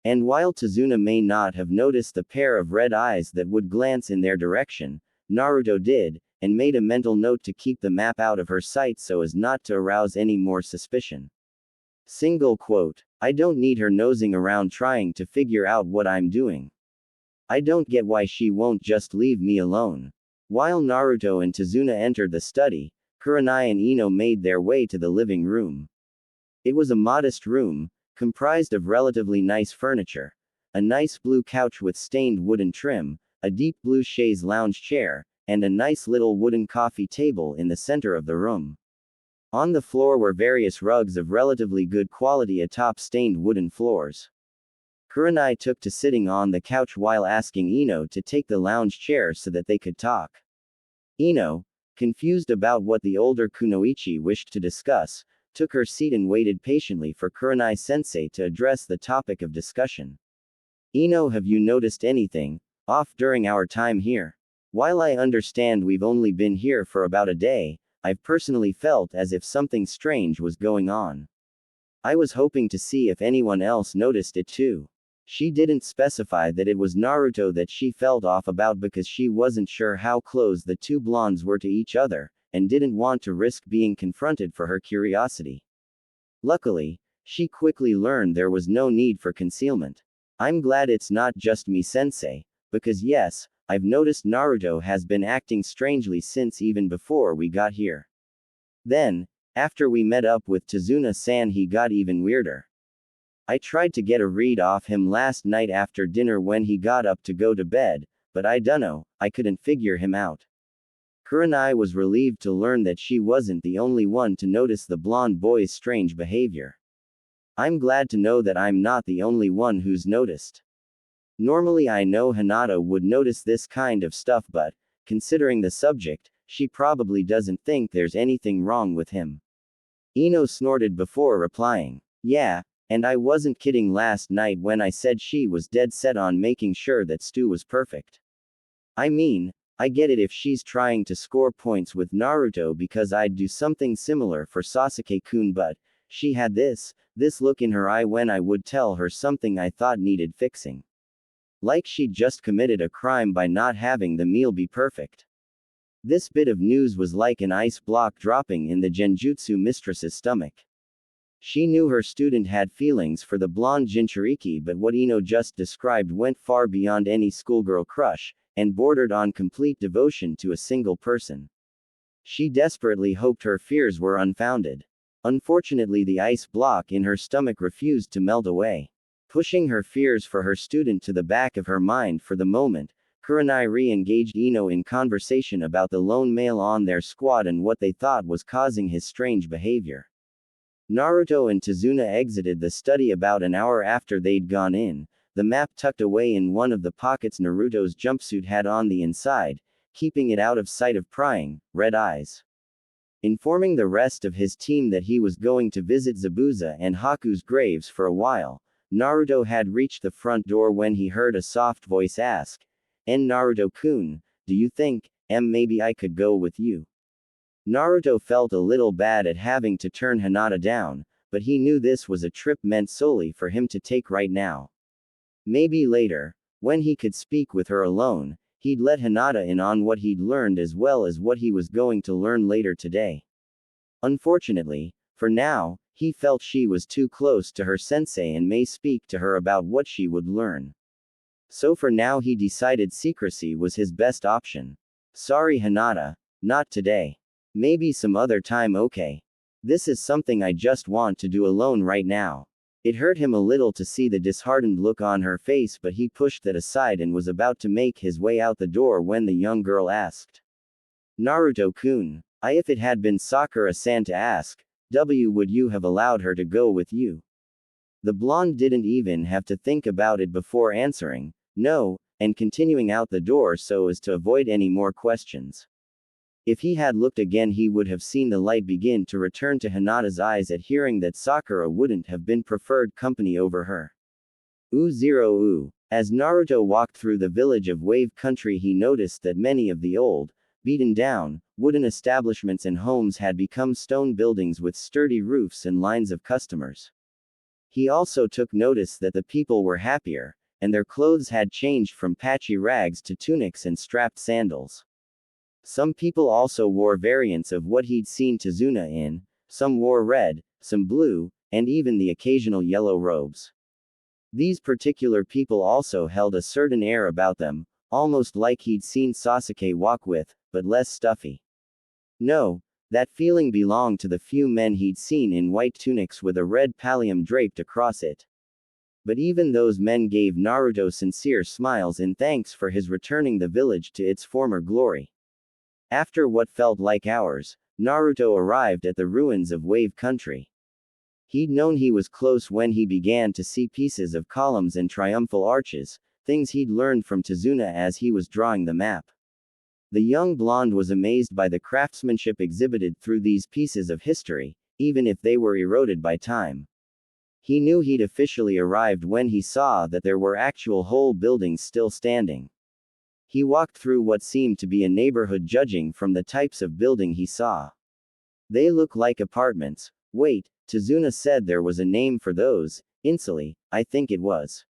And while Tazuna may not have noticed the pair of red eyes that would glance in their direction, Naruto did, and made a mental note to keep the map out of her sight so as not to arouse any more suspicion. Single quote. I don't need her nosing around trying to figure out what I'm doing. I don't get why she won't just leave me alone. While Naruto and Tazuna entered the study, Kurenai and Ino made their way to the living room. It was a modest room, comprised of relatively nice furniture, a nice blue couch with stained wooden trim, a deep blue chaise lounge chair, and a nice little wooden coffee table in the center of the room. On the floor were various rugs of relatively good quality atop stained wooden floors. Kurenai took to sitting on the couch while asking Ino to take the lounge chair so that they could talk. Ino, confused about what the older Kunoichi wished to discuss, took her seat and waited patiently for Kurenai-sensei to address the topic of discussion. Ino, have you noticed anything off during our time here? While I understand we've only been here for about a day, I've personally felt as if something strange was going on. I was hoping to see if anyone else noticed it too. She didn't specify that it was Naruto that she felt off about because she wasn't sure how close the two blondes were to each other, and didn't want to risk being confronted for her curiosity. Luckily, she quickly learned there was no need for concealment. I'm glad it's not just me sensei, because yes, I've noticed Naruto has been acting strangely since even before we got here. Then, after we met up with Tazuna-san he got even weirder. I tried to get a read off him last night after dinner when he got up to go to bed, but I dunno, I couldn't figure him out. Kurenai was relieved to learn that she wasn't the only one to notice the blonde boy's strange behavior. I'm glad to know that I'm not the only one who's noticed. Normally I know Hinata would notice this kind of stuff but, considering the subject, she probably doesn't think there's anything wrong with him. Ino snorted before replying. Yeah, and I wasn't kidding last night when I said she was dead set on making sure that Stu was perfect. I mean, I get it if she's trying to score points with Naruto because I'd do something similar for Sasuke-kun but, she had this look in her eye when I would tell her something I thought needed fixing. Like she'd just committed a crime by not having the meal be perfect. This bit of news was like an ice block dropping in the Genjutsu mistress's stomach. She knew her student had feelings for the blonde Jinchuriki but what Ino just described went far beyond any schoolgirl crush, and bordered on complete devotion to a single person. She desperately hoped her fears were unfounded. Unfortunately the ice block in her stomach refused to melt away. Pushing her fears for her student to the back of her mind for the moment, Kurenai re-engaged Ino in conversation about the lone male on their squad and what they thought was causing his strange behavior. Naruto and Tazuna exited the study about an hour after they'd gone in, the map tucked away in one of the pockets Naruto's jumpsuit had on the inside, keeping it out of sight of prying, red eyes. Informing the rest of his team that he was going to visit Zabuza and Haku's graves for a while, Naruto had reached the front door when he heard a soft voice ask, Naruto-kun, do you think, maybe I could go with you? Naruto felt a little bad at having to turn Hinata down, but he knew this was a trip meant solely for him to take right now. Maybe later, when he could speak with her alone, he'd let Hinata in on what he'd learned as well as what he was going to learn later today. Unfortunately, for now, he felt she was too close to her sensei and may speak to her about what she would learn. So for now he decided secrecy was his best option. Sorry Hinata, not today. Maybe some other time okay. This is something I just want to do alone right now. It hurt him a little to see the disheartened look on her face but he pushed that aside and was about to make his way out the door when the young girl asked. Naruto-kun, if it had been Sakura-san to ask, would you have allowed her to go with you? The blonde didn't even have to think about it before answering, no, and continuing out the door so as to avoid any more questions. If he had looked again, he would have seen the light begin to return to Hinata's eyes at hearing that Sakura wouldn't have been preferred company over her. Ooh. As Naruto walked through the village of Wave Country, he noticed that many of the old, beaten down, wooden establishments and homes had become stone buildings with sturdy roofs and lines of customers. He also took notice that the people were happier, and their clothes had changed from patchy rags to tunics and strapped sandals. Some people also wore variants of what he'd seen Tazuna in, some wore red, some blue, and even the occasional yellow robes. These particular people also held a certain air about them, almost like he'd seen Sasuke walk with, but less stuffy. No, that feeling belonged to the few men he'd seen in white tunics with a red pallium draped across it. But even those men gave Naruto sincere smiles in thanks for his returning the village to its former glory. After what felt like hours, Naruto arrived at the ruins of Wave Country. He'd known he was close when he began to see pieces of columns and triumphal arches, things he'd learned from Tazuna as he was drawing the map. The young blonde was amazed by the craftsmanship exhibited through these pieces of history, even if they were eroded by time. He knew he'd officially arrived when he saw that there were actual whole buildings still standing. He walked through what seemed to be a neighborhood, judging from the types of building he saw. They look like apartments. Wait, Tazuna said there was a name for those, Insuli, I think it was.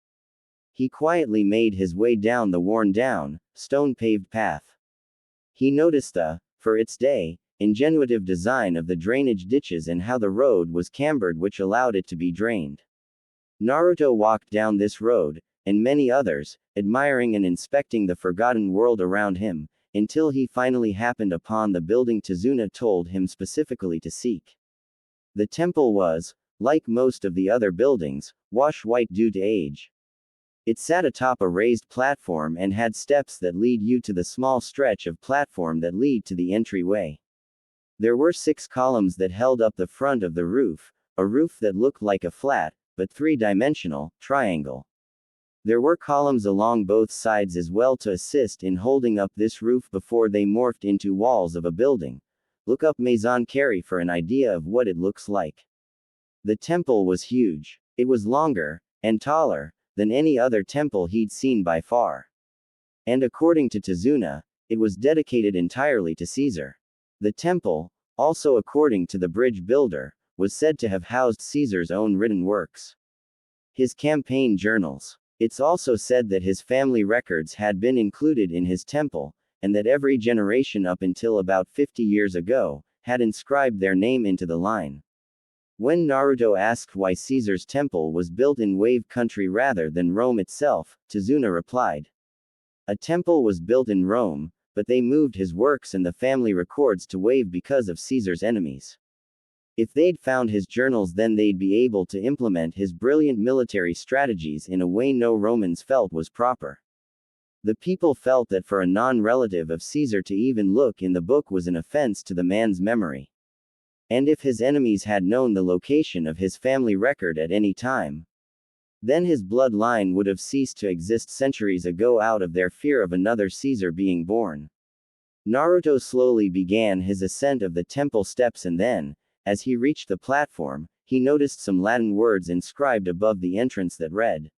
He quietly made his way down the worn-down, stone-paved path. He noticed the, for its day, ingenuitive design of the drainage ditches and how the road was cambered, which allowed it to be drained. Naruto walked down this road, and many others, admiring and inspecting the forgotten world around him, until he finally happened upon the building Tazuna told him specifically to seek. The temple was, like most of the other buildings, wash-white due to age. It sat atop a raised platform and had steps that lead you to the small stretch of platform that lead to the entryway. There were 6 columns that held up the front of the roof, a roof that looked like a flat, but three-dimensional, triangle. There were columns along both sides as well to assist in holding up this roof before they morphed into walls of a building. Look up Maison Carry for an idea of what it looks like. The temple was huge. It was longer, and taller, than any other temple he'd seen by far. And according to Tazuna, it was dedicated entirely to Caesar. The temple, also according to the bridge builder, was said to have housed Caesar's own written works. His campaign journals. It's also said that his family records had been included in his temple, and that every generation up until about 50 years ago, had inscribed their name into the line. When Naruto asked why Caesar's temple was built in Wave Country rather than Rome itself, Tazuna replied. A temple was built in Rome, but they moved his works and the family records to Wave because of Caesar's enemies. If they'd found his journals, then they'd be able to implement his brilliant military strategies in a way no Romans felt was proper. The people felt that for a non-relative of Caesar to even look in the book was an offense to the man's memory. And if his enemies had known the location of his family record at any time, then his bloodline would have ceased to exist centuries ago out of their fear of another Caesar being born. Naruto slowly began his ascent of the temple steps, and then, as he reached the platform, he noticed some Latin words inscribed above the entrance that read,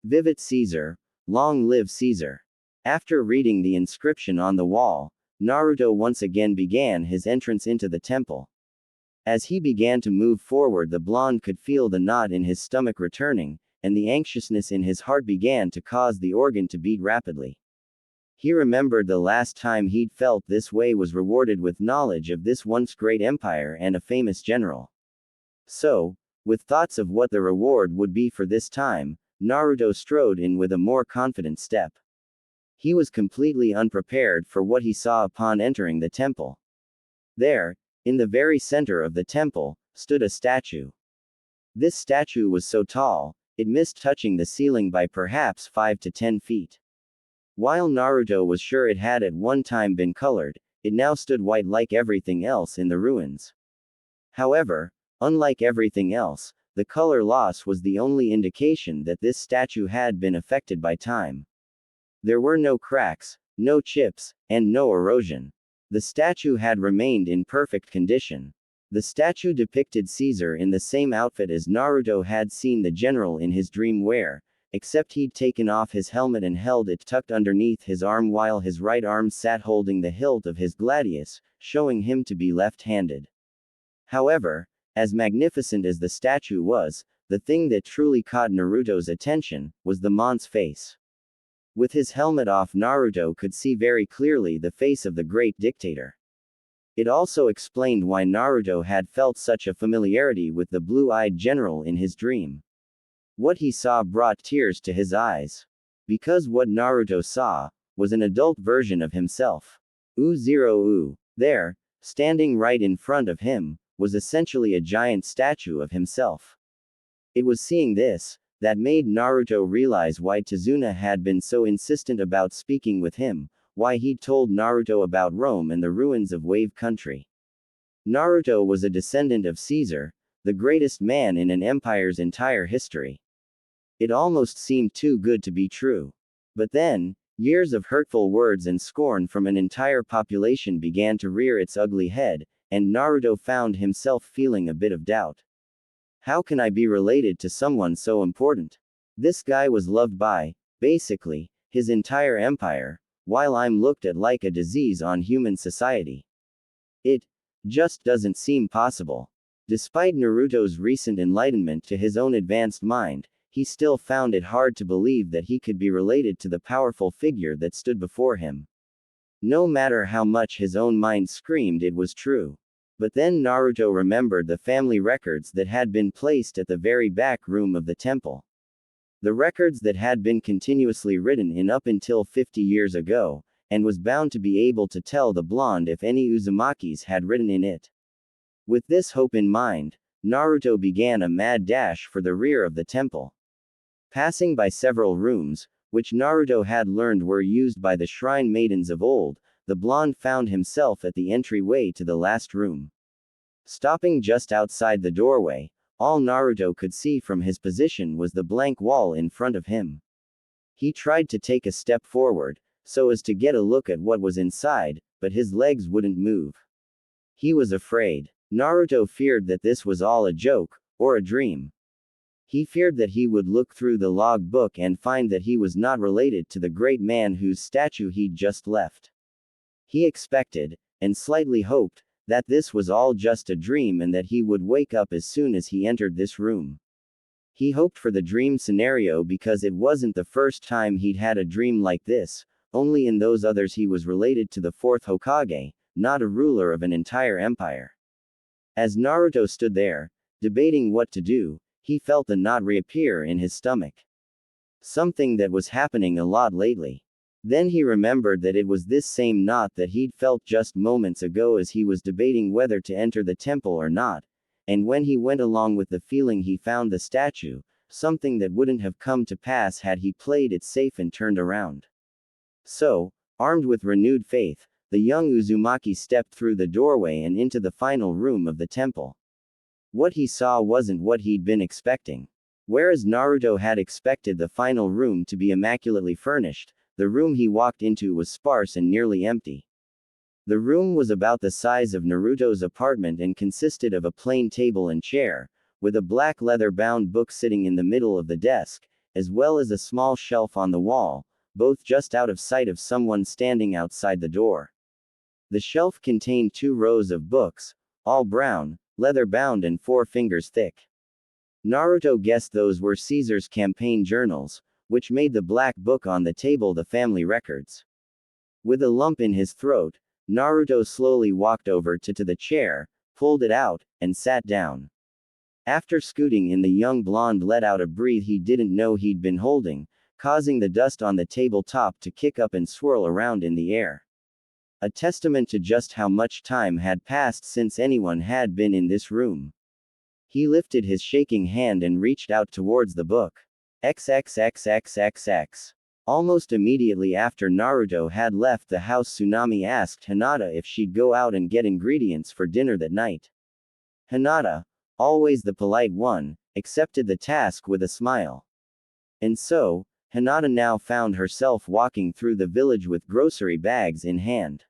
Vivat Caesar, long live Caesar. After reading the inscription on the wall, Naruto once again began his entrance into the temple. As he began to move forward, the blonde could feel the knot in his stomach returning, and the anxiousness in his heart began to cause the organ to beat rapidly. He remembered the last time he'd felt this way was rewarded with knowledge of this once great empire and a famous general. So, with thoughts of what the reward would be for this time, Naruto strode in with a more confident step. He was completely unprepared for what he saw upon entering the temple. There, in the very center of the temple, stood a statue. This statue was so tall, it missed touching the ceiling by perhaps 5 to 10 feet. While Naruto was sure it had at one time been colored, it now stood white like everything else in the ruins. However, unlike everything else, the color loss was the only indication that this statue had been affected by time. There were no cracks, no chips, and no erosion. The statue had remained in perfect condition. The statue depicted Caesar in the same outfit as Naruto had seen the general in his dream wear, except he'd taken off his helmet and held it tucked underneath his arm while his right arm sat holding the hilt of his gladius, showing him to be left-handed. However, as magnificent as the statue was, the thing that truly caught Naruto's attention was the mon's face. With his helmet off, Naruto could see very clearly the face of the great dictator. It also explained why Naruto had felt such a familiarity with the blue-eyed general in his dream. What he saw brought tears to his eyes. Because what Naruto saw was an adult version of himself. Zero. There, standing right in front of him, was essentially a giant statue of himself. It was seeing this that made Naruto realize why Tazuna had been so insistent about speaking with him, why he'd told Naruto about Rome and the ruins of Wave Country. Naruto was a descendant of Caesar, the greatest man in an empire's entire history. It almost seemed too good to be true. But then, years of hurtful words and scorn from an entire population began to rear its ugly head, and Naruto found himself feeling a bit of doubt. How can I be related to someone so important? This guy was loved by, basically, his entire empire, while I'm looked at like a disease on human society. It just doesn't seem possible. Despite Naruto's recent enlightenment to his own advanced mind, he still found it hard to believe that he could be related to the powerful figure that stood before him. No matter how much his own mind screamed it was true. But then Naruto remembered the family records that had been placed at the very back room of the temple. The records that had been continuously written in up until 50 years ago, and was bound to be able to tell the blonde if any Uzumakis had written in it. With this hope in mind, Naruto began a mad dash for the rear of the temple. Passing by several rooms, which Naruto had learned were used by the shrine maidens of old, the blonde found himself at the entryway to the last room. Stopping just outside the doorway, all Naruto could see from his position was the blank wall in front of him. He tried to take a step forward, so as to get a look at what was inside, but his legs wouldn't move. He was afraid. Naruto feared that this was all a joke, or a dream. He feared that he would look through the log book and find that he was not related to the great man whose statue he'd just left. He expected, and slightly hoped, that this was all just a dream and that he would wake up as soon as he entered this room. He hoped for the dream scenario because it wasn't the first time he'd had a dream like this, only in those others he was related to the fourth Hokage, not a ruler of an entire empire. As Naruto stood there, debating what to do, he felt a knot reappear in his stomach. Something that was happening a lot lately. Then he remembered that it was this same knot that he'd felt just moments ago as he was debating whether to enter the temple or not, and when he went along with the feeling he found the statue, something that wouldn't have come to pass had he played it safe and turned around. So, armed with renewed faith, the young Uzumaki stepped through the doorway and into the final room of the temple. What he saw wasn't what he'd been expecting. Whereas Naruto had expected the final room to be immaculately furnished, the room he walked into was sparse and nearly empty. The room was about the size of Naruto's apartment and consisted of a plain table and chair, with a black leather-bound book sitting in the middle of the desk, as well as a small shelf on the wall, both just out of sight of someone standing outside the door. The shelf contained 2 rows of books, all brown, leather-bound and 4 fingers thick. Naruto guessed those were Caesar's campaign journals, which made the black book on the table the family records. With a lump in his throat, Naruto slowly walked over to the chair, pulled it out, and sat down. After scooting in, the young blonde let out a breath he didn't know he'd been holding, causing the dust on the tabletop to kick up and swirl around in the air. A testament to just how much time had passed since anyone had been in this room. He lifted his shaking hand and reached out towards the book. XXXXXX. Almost immediately after Naruto had left the house, Tsunami asked Hinata if she'd go out and get ingredients for dinner that night. Hinata, always the polite one, accepted the task with a smile. And so, Hinata now found herself walking through the village with grocery bags in hand.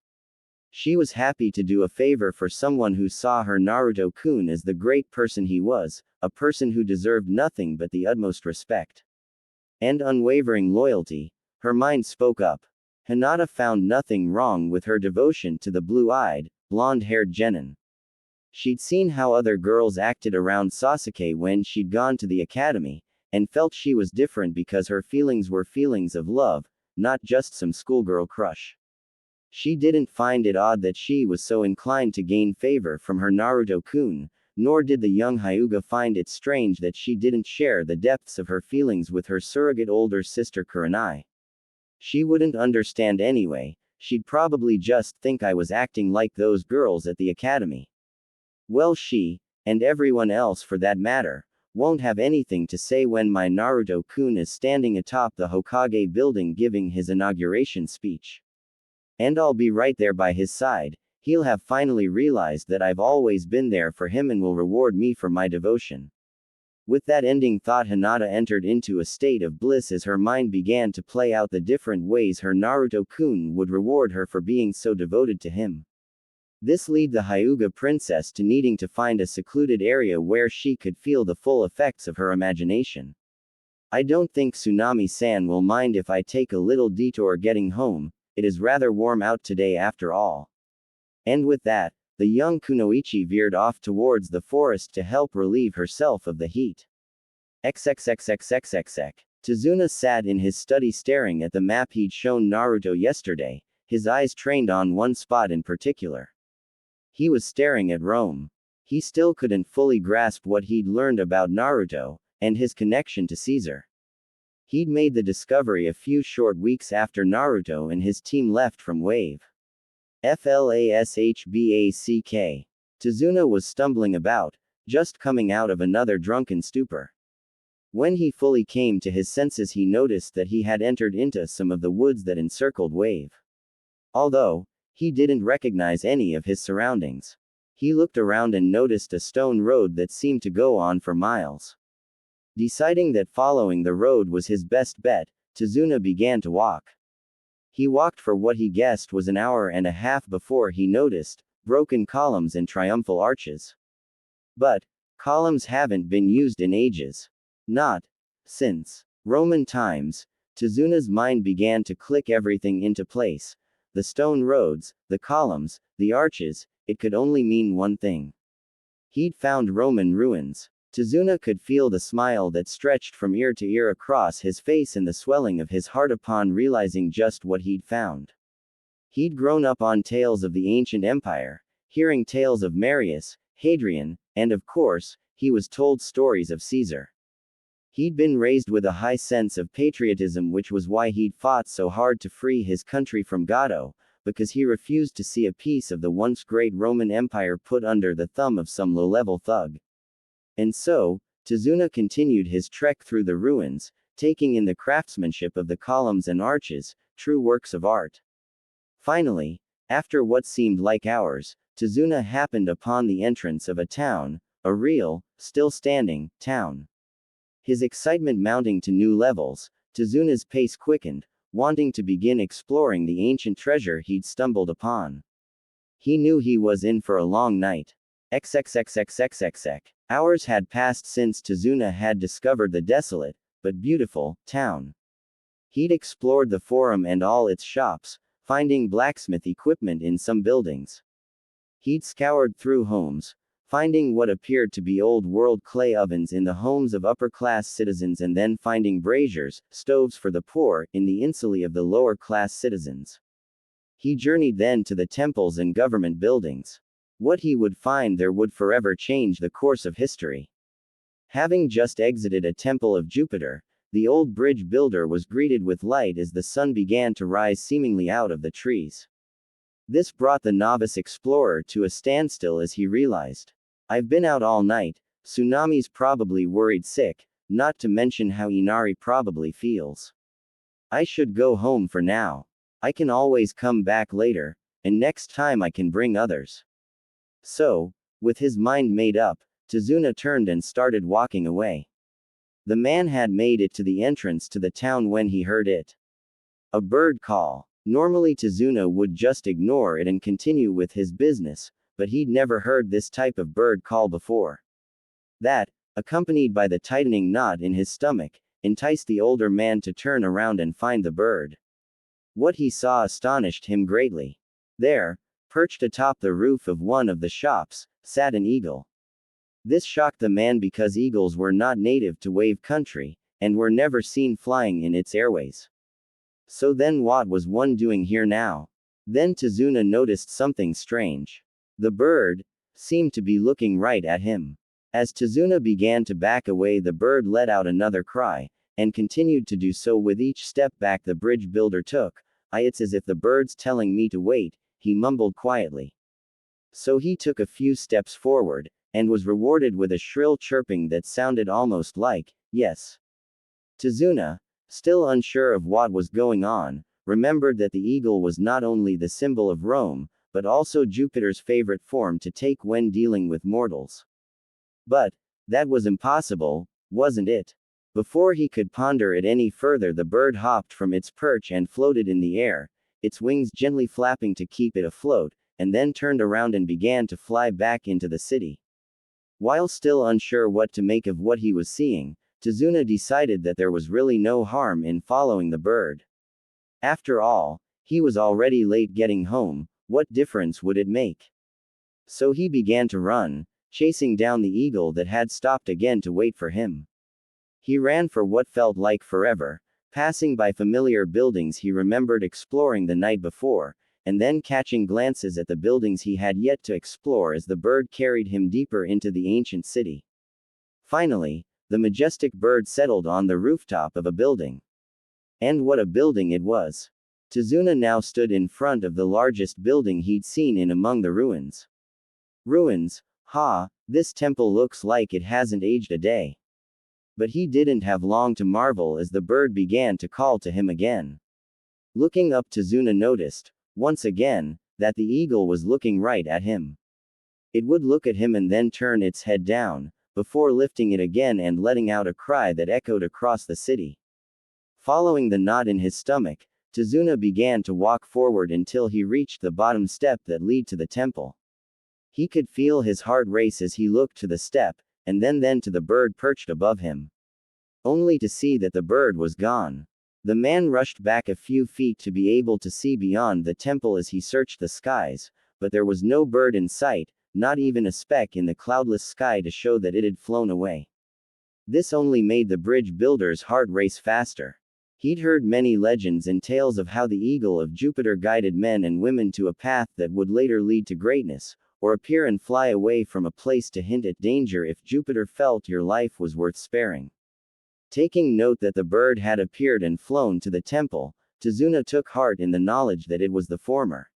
She was happy to do a favor for someone who saw her Naruto-kun as the great person he was, a person who deserved nothing but the utmost respect and unwavering loyalty. Her mind spoke up. Hinata found nothing wrong with her devotion to the blue-eyed, blonde-haired genin. She'd seen how other girls acted around Sasuke when she'd gone to the academy, and felt she was different because her feelings were feelings of love, not just some schoolgirl crush. She didn't find it odd that she was so inclined to gain favor from her Naruto-kun, nor did the young Hyuga find it strange that she didn't share the depths of her feelings with her surrogate older sister Kurenai. She wouldn't understand anyway, she'd probably just think I was acting like those girls at the academy. Well, she, and everyone else for that matter, won't have anything to say when my Naruto-kun is standing atop the Hokage building giving his inauguration speech. And I'll be right there by his side. He'll have finally realized that I've always been there for him and will reward me for my devotion. With that ending thought, Hinata entered into a state of bliss as her mind began to play out the different ways her Naruto-kun would reward her for being so devoted to him. This led the Hyuga princess to needing to find a secluded area where she could feel the full effects of her imagination. I don't think Tsunami-san will mind if I take a little detour getting home, it is rather warm out today after all. And with that, the young Kunoichi veered off towards the forest to help relieve herself of the heat. XXXXXXX. Tazuna sat in his study staring at the map he'd shown Naruto yesterday, his eyes trained on one spot in particular. He was staring at Rome. He still couldn't fully grasp what he'd learned about Naruto, and his connection to Caesar. He'd made the discovery a few short weeks after Naruto and his team left from Wave. Flashback. Tazuna was stumbling about, just coming out of another drunken stupor. When he fully came to his senses, he noticed that he had entered into some of the woods that encircled Wave. Although he didn't recognize any of his surroundings, he looked around and noticed a stone road that seemed to go on for miles. Deciding that following the road was his best bet, Tazuna began to walk. He walked for what he guessed was an hour and a half before he noticed broken columns and triumphal arches. But columns haven't been used in ages. Not since Roman times. Tazuna's mind began to click everything into place. The stone roads, the columns, the arches, it could only mean one thing. He'd found Roman ruins. Tazuna could feel the smile that stretched from ear to ear across his face and the swelling of his heart upon realizing just what he'd found. He'd grown up on tales of the ancient empire, hearing tales of Marius, Hadrian, and of course, he was told stories of Caesar. He'd been raised with a high sense of patriotism, which was why he'd fought so hard to free his country from Gato, because he refused to see a piece of the once great Roman Empire put under the thumb of some low-level thug. And so, Tazuna continued his trek through the ruins, taking in the craftsmanship of the columns and arches, true works of art. Finally, after what seemed like hours, Tazuna happened upon the entrance of a town, a real, still standing, town. His excitement mounting to new levels, Tazuna's pace quickened, wanting to begin exploring the ancient treasure he'd stumbled upon. He knew he was in for a long night. XXXXXXX. Hours had passed since Tazuna had discovered the desolate, but beautiful, town. He'd explored the forum and all its shops, finding blacksmith equipment in some buildings. He'd scoured through homes, finding what appeared to be old-world clay ovens in the homes of upper-class citizens and then finding braziers, stoves for the poor, in the insulae of the lower-class citizens. He journeyed then to the temples and government buildings. What he would find there would forever change the course of history. Having just exited a temple of Jupiter, the old bridge builder was greeted with light as the sun began to rise seemingly out of the trees. This brought the novice explorer to a standstill as he realized. I've been out all night, Tsunami's probably worried sick, not to mention how Inari probably feels. I should go home for now. I can always come back later, and next time I can bring others. So, with his mind made up, Tazuna turned and started walking away. The man had made it to the entrance to the town when he heard it. A bird call. Normally Tazuna would just ignore it and continue with his business, but he'd never heard this type of bird call before. That, accompanied by the tightening knot in his stomach, enticed the older man to turn around and find the bird. What he saw astonished him greatly. There, perched atop the roof of one of the shops, sat an eagle. This shocked the man because eagles were not native to wave country, and were never seen flying in its airways. So then what was one doing here now? Then Tazuna noticed something strange. The bird seemed to be looking right at him. As Tazuna began to back away, the bird let out another cry, and continued to do so with each step back the bridge builder took. It's as if the bird's telling me to wait, he mumbled quietly. So he took a few steps forward, and was rewarded with a shrill chirping that sounded almost like, yes. Tazuna, still unsure of what was going on, remembered that the eagle was not only the symbol of Rome, but also Jupiter's favorite form to take when dealing with mortals. But that was impossible, wasn't it? Before he could ponder it any further, the bird hopped from its perch and floated in the air, its wings gently flapping to keep it afloat, and then turned around and began to fly back into the city. While still unsure what to make of what he was seeing, Tazuna decided that there was really no harm in following the bird. After all, he was already late getting home, what difference would it make? So he began to run, chasing down the eagle that had stopped again to wait for him. He ran for what felt like forever, passing by familiar buildings he remembered exploring the night before, and then catching glances at the buildings he had yet to explore as the bird carried him deeper into the ancient city. Finally, the majestic bird settled on the rooftop of a building. And what a building it was! Tazuna now stood in front of the largest building he'd seen in among the ruins. Ruins, this temple looks like it hasn't aged a day. But he didn't have long to marvel as the bird began to call to him again. Looking up, Tazuna noticed, once again, that the eagle was looking right at him. It would look at him and then turn its head down, before lifting it again and letting out a cry that echoed across the city. Following the knot in his stomach, Tazuna began to walk forward until he reached the bottom step that led to the temple. He could feel his heart race as he looked to the step, and then to the bird perched above him. Only to see that the bird was gone. The man rushed back a few feet to be able to see beyond the temple as he searched the skies, but there was no bird in sight, not even a speck in the cloudless sky to show that it had flown away. This only made the bridge builder's heart race faster. He'd heard many legends and tales of how the eagle of Jupiter guided men and women to a path that would later lead to greatness, or appear and fly away from a place to hint at danger if Jupiter felt your life was worth sparing. Taking note that the bird had appeared and flown to the temple, Tazuna took heart in the knowledge that it was the former.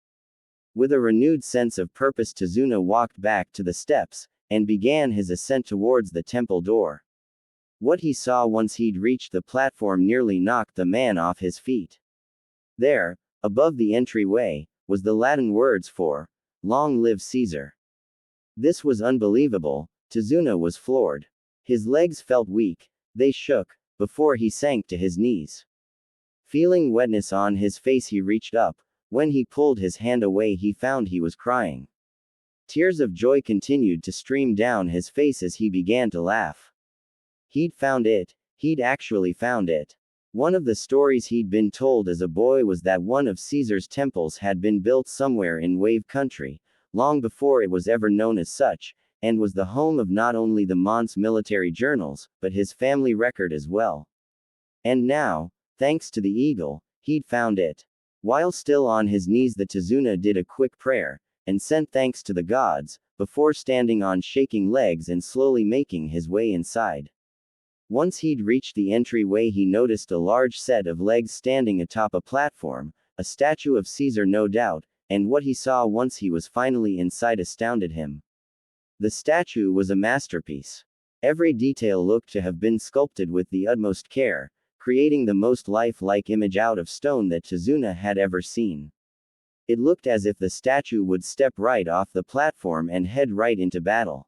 With a renewed sense of purpose, Tazuna walked back to the steps, and began his ascent towards the temple door. What he saw once he'd reached the platform nearly knocked the man off his feet. There, above the entryway, was the Latin words for, "Long live Caesar." This was unbelievable. Tazuna was floored. His legs felt weak, they shook, before he sank to his knees. Feeling wetness on his face, he reached up. When he pulled his hand away, he found he was crying. Tears of joy continued to stream down his face as he began to laugh. He'd found it. He'd actually found it. One of the stories he'd been told as a boy was that one of Caesar's temples had been built somewhere in Wave Country, long before it was ever known as such, and was the home of not only the Mons military journals, but his family record as well. And now, thanks to the eagle, he'd found it. While still on his knees, the Tazuna did a quick prayer, and sent thanks to the gods, before standing on shaking legs and slowly making his way inside. Once he'd reached the entryway, he noticed a large set of legs standing atop a platform, a statue of Caesar no doubt, and what he saw once he was finally inside astounded him. The statue was a masterpiece. Every detail looked to have been sculpted with the utmost care, creating the most lifelike image out of stone that Tazuna had ever seen. It looked as if the statue would step right off the platform and head right into battle.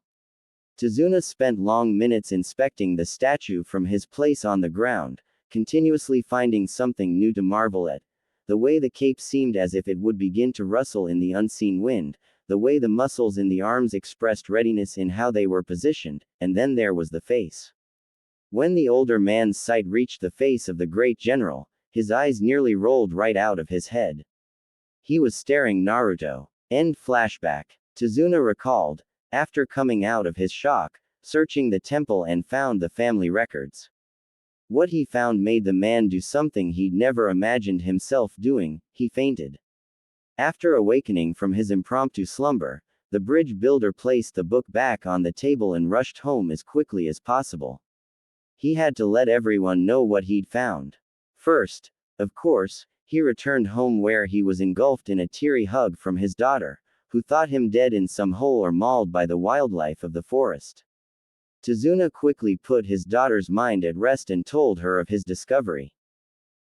Tazuna spent long minutes inspecting the statue from his place on the ground, continuously finding something new to marvel at. The way the cape seemed as if it would begin to rustle in the unseen wind, the way the muscles in the arms expressed readiness in how they were positioned, and then there was the face. When the older man's sight reached the face of the great general, his eyes nearly rolled right out of his head. He was staring Naruto. End flashback. Tazuna recalled, after coming out of his shock, searching the temple and found the family records. What he found made the man do something he'd never imagined himself doing. He fainted. After awakening from his impromptu slumber, the bridge builder placed the book back on the table and rushed home as quickly as possible. He had to let everyone know what he'd found. First, of course, he returned home where he was engulfed in a teary hug from his daughter, who thought him dead in some hole or mauled by the wildlife of the forest. Tazuna quickly put his daughter's mind at rest and told her of his discovery.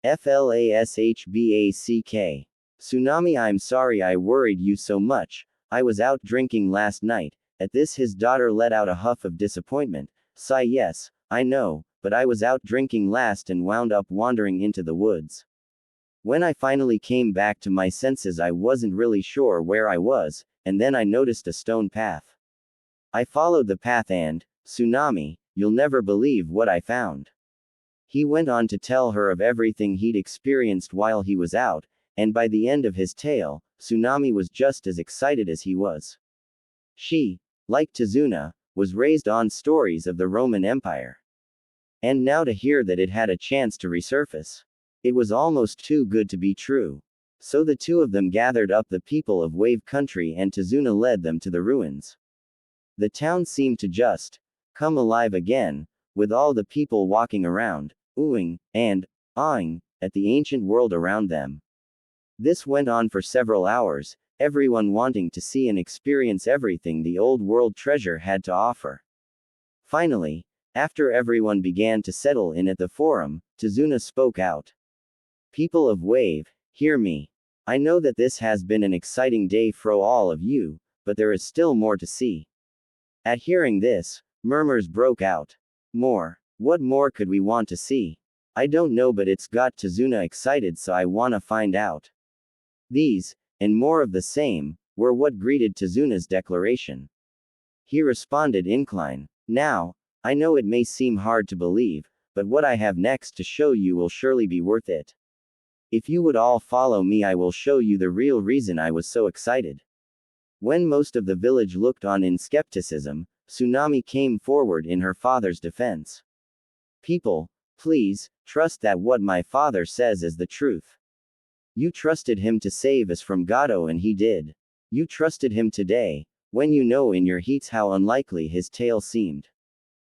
Flashback. Tsunami, I'm sorry I worried you so much. I was out drinking last night. At this, his daughter let out a huff of disappointment. Sigh, yes, I know, but I was out drinking last and wound up wandering into the woods. When I finally came back to my senses, I wasn't really sure where I was, and then I noticed a stone path. I followed the path and, Tsunami, you'll never believe what I found. He went on to tell her of everything he'd experienced while he was out, and by the end of his tale, Tsunami was just as excited as he was. She, like Tazuna, was raised on stories of the Roman Empire. And now to hear that it had a chance to resurface. It was almost too good to be true. So the two of them gathered up the people of Wave Country and Tazuna led them to the ruins. The town seemed to just come alive again, with all the people walking around, oohing, and awing, at the ancient world around them. This went on for several hours, everyone wanting to see and experience everything the old world treasure had to offer. Finally, after everyone began to settle in at the forum, Tazuna spoke out. People of Wave, hear me. I know that this has been an exciting day for all of you, but there is still more to see. At hearing this, murmurs broke out. More. What more could we want to see? I don't know, but it's got Tazuna excited, so I wanna find out. These, and more of the same, were what greeted Tazuna's declaration. He responded, incline. Now, I know it may seem hard to believe, but what I have next to show you will surely be worth it. If you would all follow me, I will show you the real reason I was so excited. When most of the village looked on in skepticism, Tsunami came forward in her father's defense. People, please, trust that what my father says is the truth. You trusted him to save us from Gato and he did. You trusted him today, when you know in your heats how unlikely his tale seemed.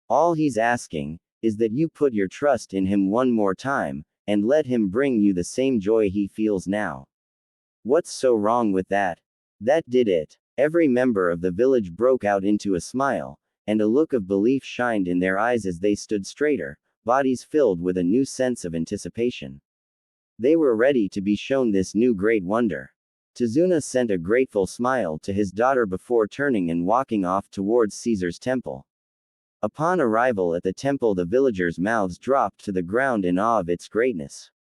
All he's asking, is that you put your trust in him one more time, and let him bring you the same joy he feels now. What's so wrong with that? That did it. Every member of the village broke out into a smile, and a look of belief shined in their eyes as they stood straighter, bodies filled with a new sense of anticipation. They were ready to be shown this new great wonder. Tazuna sent a grateful smile to his daughter before turning and walking off towards Caesar's temple. Upon arrival at the temple, the villagers' mouths dropped to the ground in awe of its greatness.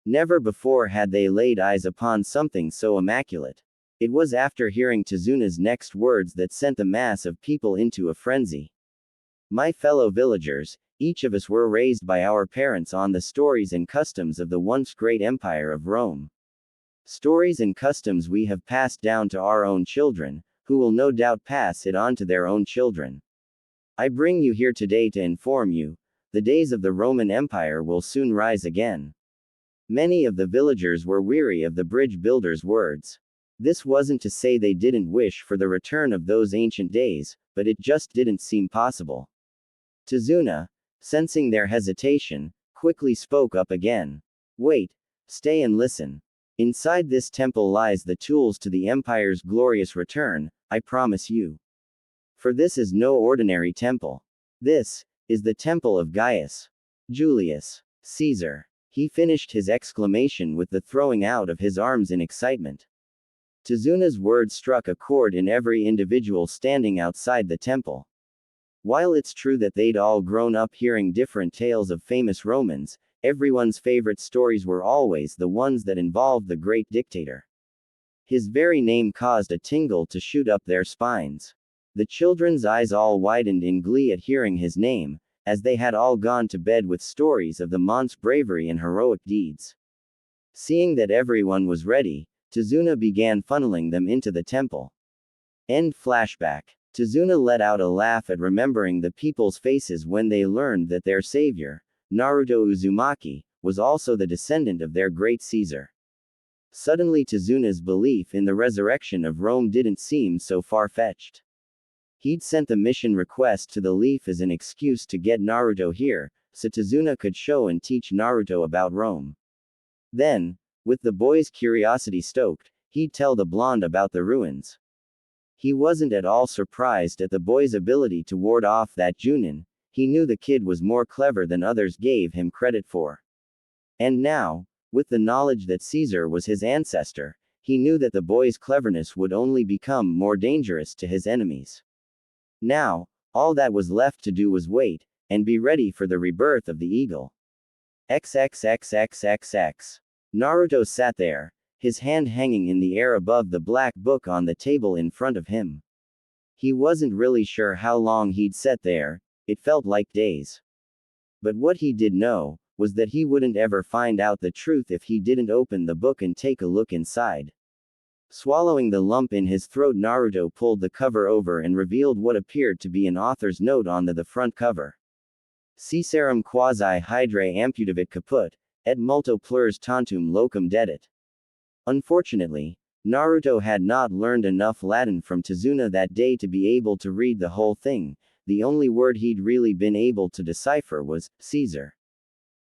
Never before had they laid eyes upon something so immaculate. It was after hearing Tazuna's next words that sent the mass of people into a frenzy. My fellow villagers, each of us were raised by our parents on the stories and customs of the once great empire of Rome. Stories and customs we have passed down to our own children, who will no doubt pass it on to their own children. I bring you here today to inform you, the days of the Roman Empire will soon rise again. Many of the villagers were weary of the bridge builder's words. This wasn't to say they didn't wish for the return of those ancient days, but it just didn't seem possible. Tazuna, sensing their hesitation, quickly spoke up again. Wait, stay and listen. Inside this temple lies the tools to the Empire's glorious return, I promise you. For this is no ordinary temple. This is the temple of Gaius Julius Caesar. He finished his exclamation with the throwing out of his arms in excitement. Tazuna's words struck a chord in every individual standing outside the temple. While it's true that they'd all grown up hearing different tales of famous Romans, everyone's favorite stories were always the ones that involved the great dictator. His very name caused a tingle to shoot up their spines. The children's eyes all widened in glee at hearing his name, as they had all gone to bed with stories of the Mont's bravery and heroic deeds. Seeing that everyone was ready, Tazuna began funneling them into the temple. End flashback. Tazuna let out a laugh at remembering the people's faces when they learned that their savior, Naruto Uzumaki, was also the descendant of their great Caesar. Suddenly Tazuna's belief in the resurrection of Rome didn't seem so far-fetched. He'd sent the mission request to the Leaf as an excuse to get Naruto here, so Tazuna could show and teach Naruto about Rome. Then, with the boy's curiosity stoked, he'd tell the blonde about the ruins. He wasn't at all surprised at the boy's ability to ward off that Junin. He knew the kid was more clever than others gave him credit for. And now, with the knowledge that Caesar was his ancestor, he knew that the boy's cleverness would only become more dangerous to his enemies. Now, all that was left to do was wait, and be ready for the rebirth of the eagle. XXXXXX. Naruto sat there, his hand hanging in the air above the black book on the table in front of him. He wasn't really sure how long he'd sat there, it felt like days. But what he did know was that he wouldn't ever find out the truth if he didn't open the book and take a look inside. Swallowing the lump in his throat, Naruto pulled the cover over and revealed what appeared to be an author's note on the front cover. Caesarum quasi hydra amputavit caput, et multo plures tantum locum dedit. Unfortunately, Naruto had not learned enough Latin from Tazuna that day to be able to read the whole thing. The only word he'd really been able to decipher was Caesar.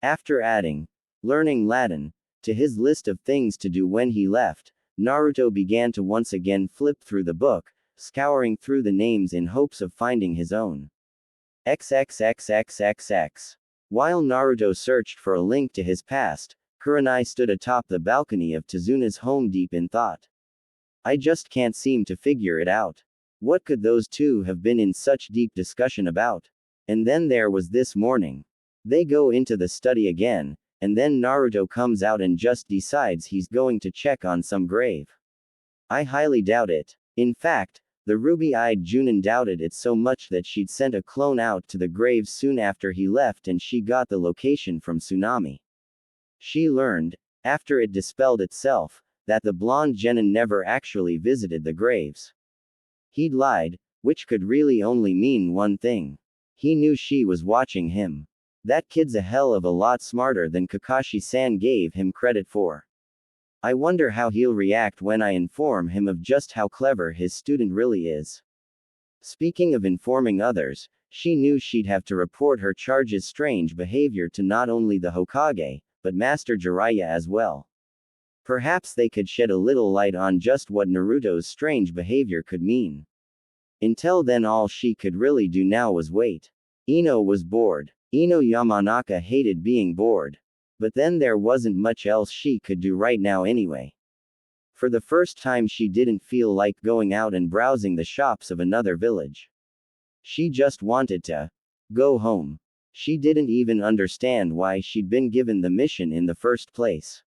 After adding learning Latin to his list of things to do when he left, Naruto began to once again flip through the book, scouring through the names in hopes of finding his own. XXXXXX. While Naruto searched for a link to his past, Kurenai stood atop the balcony of Tazuna's home deep in thought. I just can't seem to figure it out. What could those two have been in such deep discussion about? And then there was this morning. They go into the study again, and then Naruto comes out and just decides he's going to check on some grave. I highly doubt it. In fact, the ruby-eyed Junin doubted it so much that she'd sent a clone out to the grave soon after he left, and she got the location from Tsunami. She learned, after it dispelled itself, that the blonde genin never actually visited the graves. He'd lied, which could really only mean one thing. He knew she was watching him. That kid's a hell of a lot smarter than Kakashi-san gave him credit for. I wonder how he'll react when I inform him of just how clever his student really is. Speaking of informing others, she knew she'd have to report her charge's strange behavior to not only the Hokage, but Master Jiraiya as well. Perhaps they could shed a little light on just what Naruto's strange behavior could mean. Until then, all she could really do now was wait. Ino was bored. Ino Yamanaka hated being bored. But then there wasn't much else she could do right now anyway. For the first time, she didn't feel like going out and browsing the shops of another village. She just wanted to go home. She didn't even understand why she'd been given the mission in the first place.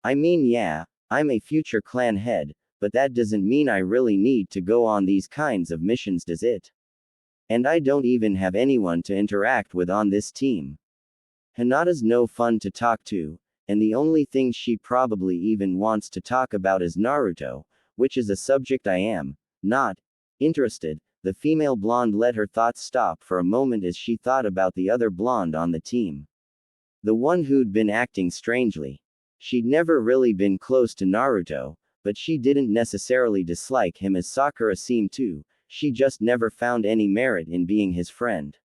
I mean, yeah, I'm a future clan head, but that doesn't mean I really need to go on these kinds of missions, does it? And I don't even have anyone to interact with on this team. Hinata's no fun to talk to, and the only thing she probably even wants to talk about is Naruto, which is a subject I am not interested. The female blonde let her thoughts stop for a moment as she thought about the other blonde on the team. The one who'd been acting strangely. She'd never really been close to Naruto, but she didn't necessarily dislike him as Sakura seemed to. She just never found any merit in being his friend.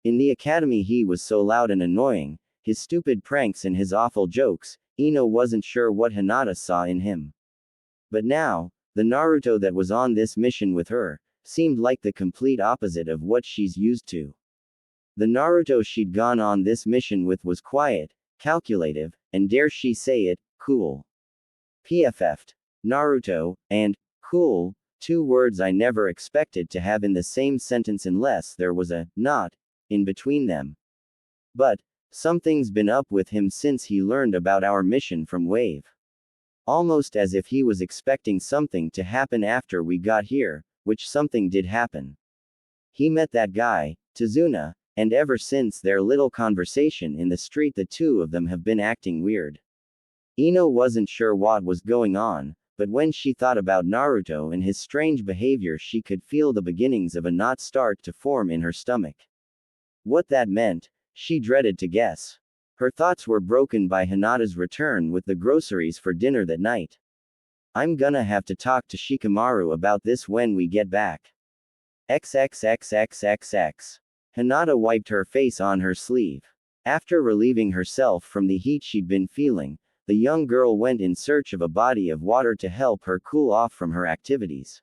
In the academy he was so loud and annoying, his stupid pranks and his awful jokes, Ino wasn't sure what Hinata saw in him. But now, the Naruto that was on this mission with her, seemed like the complete opposite of what she's used to. The Naruto she'd gone on this mission with was quiet, calculative, and dare she say it, cool. PFF'd. Naruto, and cool, Two words I never expected to have in the same sentence unless there was a not in between them. But something's been up with him since he learned about our mission from Wave. Almost as if he was expecting something to happen after we got here, which something did happen. He met that guy, Tazuna, and ever since their little conversation in the street, the two of them have been acting weird. Ino wasn't sure what was going on, but when she thought about Naruto and his strange behavior, she could feel the beginnings of a knot start to form in her stomach. What that meant, she dreaded to guess. Her thoughts were broken by Hinata's return with the groceries for dinner that night. I'm gonna have to talk to Shikamaru about this when we get back. XXXXXX. Hinata wiped her face on her sleeve. After relieving herself from the heat she'd been feeling, the young girl went in search of a body of water to help her cool off from her activities.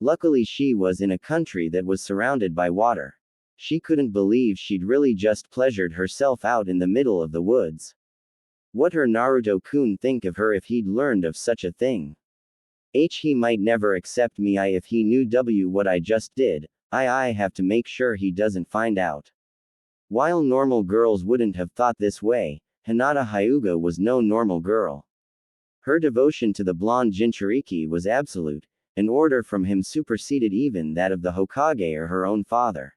Luckily, she was in a country that was surrounded by water. She couldn't believe she'd really just pleasured herself out in the middle of the woods. What her Naruto-kun think of her if he'd learned of such a thing? He might never accept me if he knew what I just did. I have to make sure he doesn't find out. While normal girls wouldn't have thought this way, Hinata Hyuga was no normal girl. Her devotion to the blonde Jinchuriki was absolute. An order from him superseded even that of the Hokage or her own father.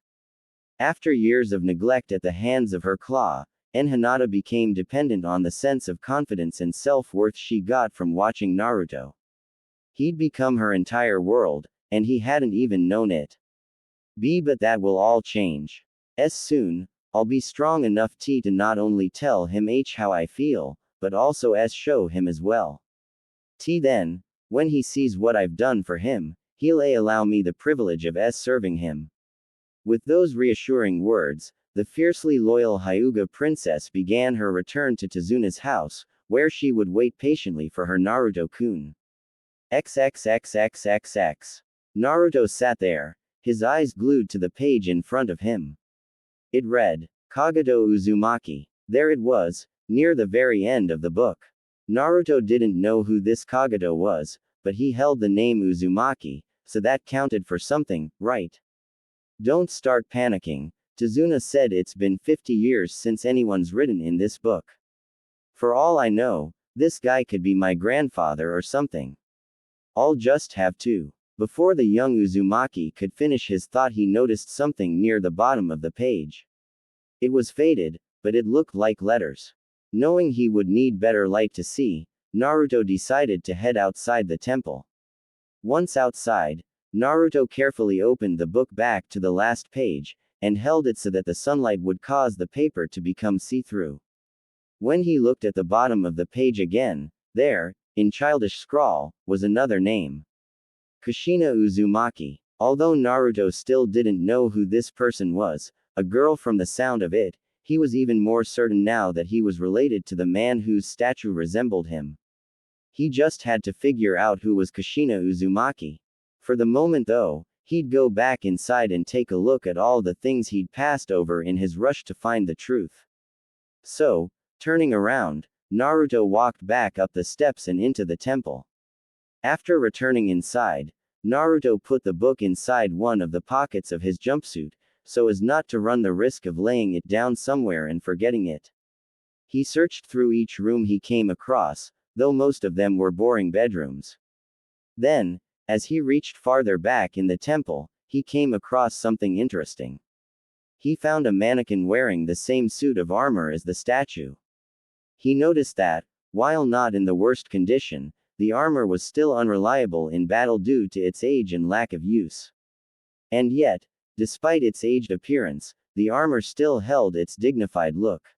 After years of neglect at the hands of her claw, Hinata became dependent on the sense of confidence and self-worth she got from watching Naruto. He'd become her entire world, and he hadn't even known it. But that will all change. Soon, I'll be strong enough to not only tell him how I feel, but also show him as well. Then, when he sees what I've done for him, he'll allow me the privilege of serving him. With those reassuring words, the fiercely loyal Hyuga princess began her return to Tazuna's house, where she would wait patiently for her Naruto-kun. XXXXXX. Naruto sat there, his eyes glued to the page in front of him. It read, Kagado Uzumaki. There it was, near the very end of the book. Naruto didn't know who this Kagado was, but he held the name Uzumaki, so that counted for something, right? Don't start panicking, Tazuna said. It's been 50 years since anyone's written in this book. For all I know, this guy could be my grandfather or something. I'll just have to. Before the young Uzumaki could finish his thought, he noticed something near the bottom of the page. It was faded, but it looked like letters. Knowing he would need better light to see, Naruto decided to head outside the temple. Once outside, Naruto carefully opened the book back to the last page, and held it so that the sunlight would cause the paper to become see-through. When he looked at the bottom of the page again, there, in childish scrawl, was another name. Kushina Uzumaki. Although Naruto still didn't know who this person was, a girl from the sound of it, he was even more certain now that he was related to the man whose statue resembled him. He just had to figure out who was Kushina Uzumaki. For the moment though, he'd go back inside and take a look at all the things he'd passed over in his rush to find the truth. So, turning around, Naruto walked back up the steps and into the temple. After returning inside, Naruto put the book inside one of the pockets of his jumpsuit, so as not to run the risk of laying it down somewhere and forgetting it. He searched through each room he came across, though most of them were boring bedrooms. Then, as he reached farther back in the temple, he came across something interesting. He found a mannequin wearing the same suit of armor as the statue. He noticed that, while not in the worst condition, the armor was still unreliable in battle due to its age and lack of use. And yet, despite its aged appearance, the armor still held its dignified look.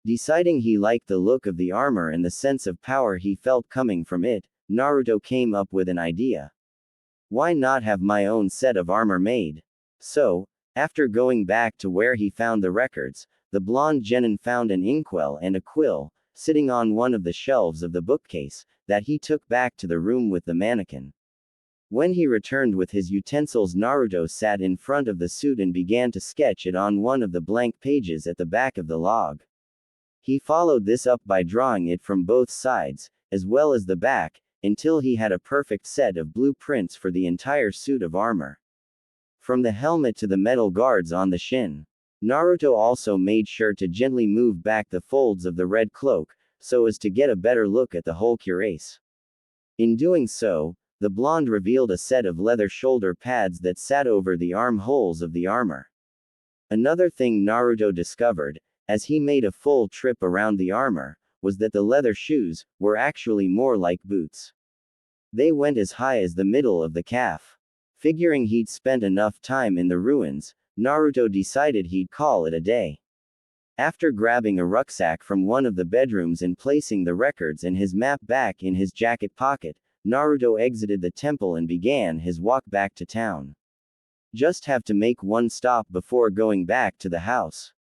Deciding he liked the look of the armor and the sense of power he felt coming from it, Naruto came up with an idea. Why not have my own set of armor made? So, after going back to where he found the records, the blonde genin found an inkwell and a quill, sitting on one of the shelves of the bookcase, that he took back to the room with the mannequin. When he returned with his utensils, Naruto sat in front of the suit and began to sketch it on one of the blank pages at the back of the log. He followed this up by drawing it from both sides, as well as the back, until he had a perfect set of blueprints for the entire suit of armor. From the helmet to the metal guards on the shin. Naruto also made sure to gently move back the folds of the red cloak, so as to get a better look at the whole cuirass. In doing so, the blonde revealed a set of leather shoulder pads that sat over the armholes of the armor. Another thing Naruto discovered, as he made a full trip around the armor, was that the leather shoes were actually more like boots. They went as high as the middle of the calf. Figuring he'd spent enough time in the ruins, Naruto decided he'd call it a day. After grabbing a rucksack from one of the bedrooms and placing the records and his map back in his jacket pocket, Naruto exited the temple and began his walk back to town. Just have to make one stop before going back to the house.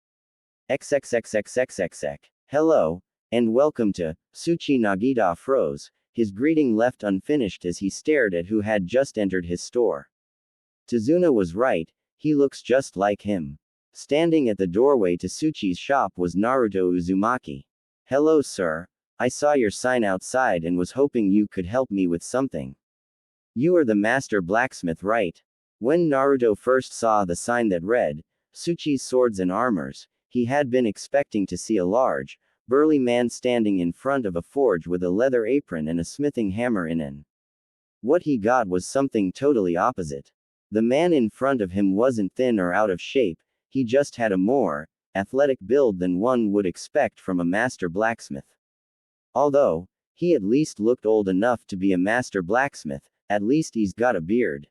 XXXXXXX. Hello, and welcome to Tsuchi Nagita froze, his greeting left unfinished as he stared at who had just entered his store. Tazuna was right, he looks just like him. Standing at the doorway to Tsuchi's shop was Naruto Uzumaki. Hello sir, I saw your sign outside and was hoping you could help me with something. You are the master blacksmith, right? When Naruto first saw the sign that read, Tsuchi's Swords and Armors, he had been expecting to see a large, burly man standing in front of a forge with a leather apron and a smithing hammer in it. What he got was something totally opposite. The man in front of him wasn't thin or out of shape, he just had a more athletic build than one would expect from a master blacksmith. Although, he at least looked old enough to be a master blacksmith, at least he's got a beard.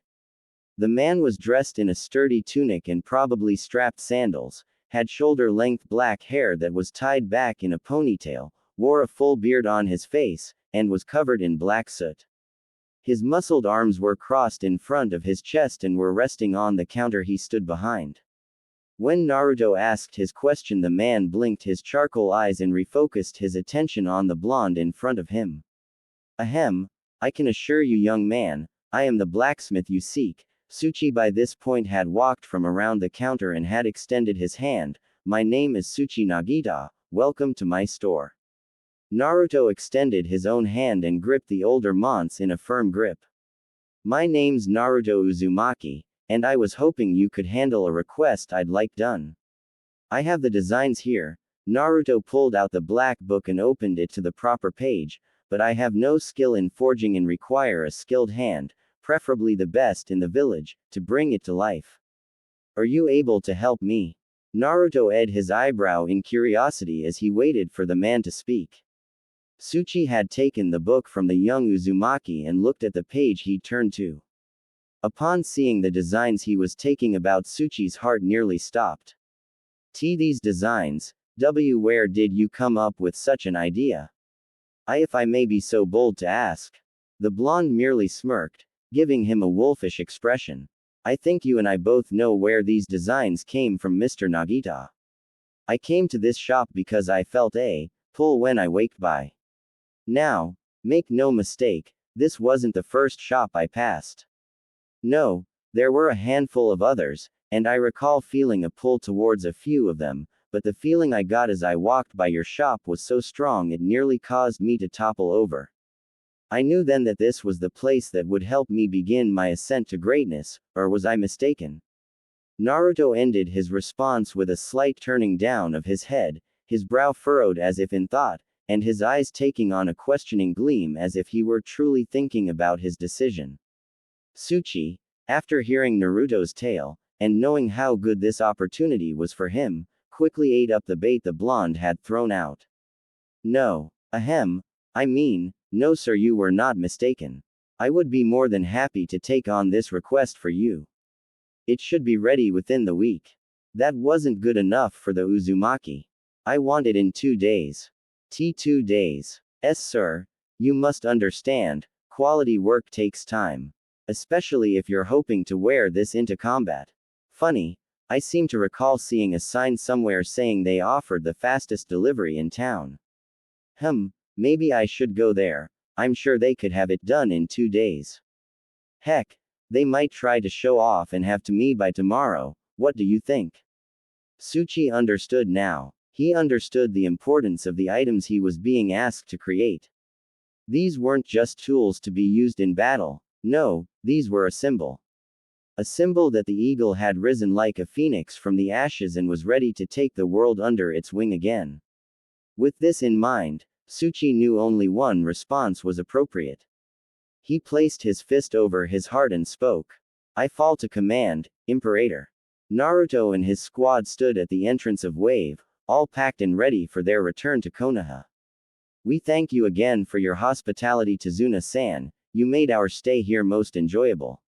The man was dressed in a sturdy tunic and probably strapped sandals, had shoulder-length black hair that was tied back in a ponytail, wore a full beard on his face, and was covered in black soot. His muscled arms were crossed in front of his chest and were resting on the counter he stood behind. When Naruto asked his question, the man blinked his charcoal eyes and refocused his attention on the blonde in front of him. Ahem, I can assure you, young man, I am the blacksmith you seek. Tsuchi by this point had walked from around the counter and had extended his hand. My name is Tsuchi Nagita, welcome to my store. Naruto extended his own hand and gripped the older man's in a firm grip. My name's Naruto Uzumaki, and I was hoping you could handle a request I'd like done. I have the designs here. Naruto pulled out the black book and opened it to the proper page, but I have no skill in forging and require a skilled hand, preferably the best in the village, to bring it to life. Are you able to help me? Naruto edged his eyebrow in curiosity as he waited for the man to speak. Tsuchi had taken the book from the young Uzumaki and looked at the page he turned to. Upon seeing the designs he was taking about, Tsuchi's heart nearly stopped. These designs, where did you come up with such an idea? If I may be so bold to ask. The blonde merely smirked, giving him a wolfish expression. I think you and I both know where these designs came from, Mr. Nagita. I came to this shop because I felt a pull when I waked by. Now, make no mistake, this wasn't the first shop I passed. No, there were a handful of others, and I recall feeling a pull towards a few of them, but the feeling I got as I walked by your shop was so strong it nearly caused me to topple over. I knew then that this was the place that would help me begin my ascent to greatness, or was I mistaken? Naruto ended his response with a slight turning down of his head, his brow furrowed as if in thought, and his eyes taking on a questioning gleam as if he were truly thinking about his decision. Tsuchi, after hearing Naruto's tale, and knowing how good this opportunity was for him, quickly ate up the bait the blonde had thrown out. No, no sir, you were not mistaken. I would be more than happy to take on this request for you. It should be ready within the week. That wasn't good enough for the Uzumaki. I want it in 2 days. 2 days. Yes sir, you must understand, quality work takes time. Especially if you're hoping to wear this into combat. Funny, I seem to recall seeing a sign somewhere saying they offered the fastest delivery in town. Maybe I should go there. I'm sure they could have it done in 2 days. Heck, they might try to show off and have to me by tomorrow. What do you think? Tsuchi understood now. He understood the importance of the items he was being asked to create. These weren't just tools to be used in battle. No, these were a symbol. A symbol that the eagle had risen like a phoenix from the ashes and was ready to take the world under its wing again. With this in mind, Tsuchi knew only one response was appropriate. He placed his fist over his heart and spoke. I fall to command, Imperator. Naruto and his squad stood at the entrance of Wave, all packed and ready for their return to Konoha. We thank you again for your hospitality, Tazuna-san. You made our stay here most enjoyable.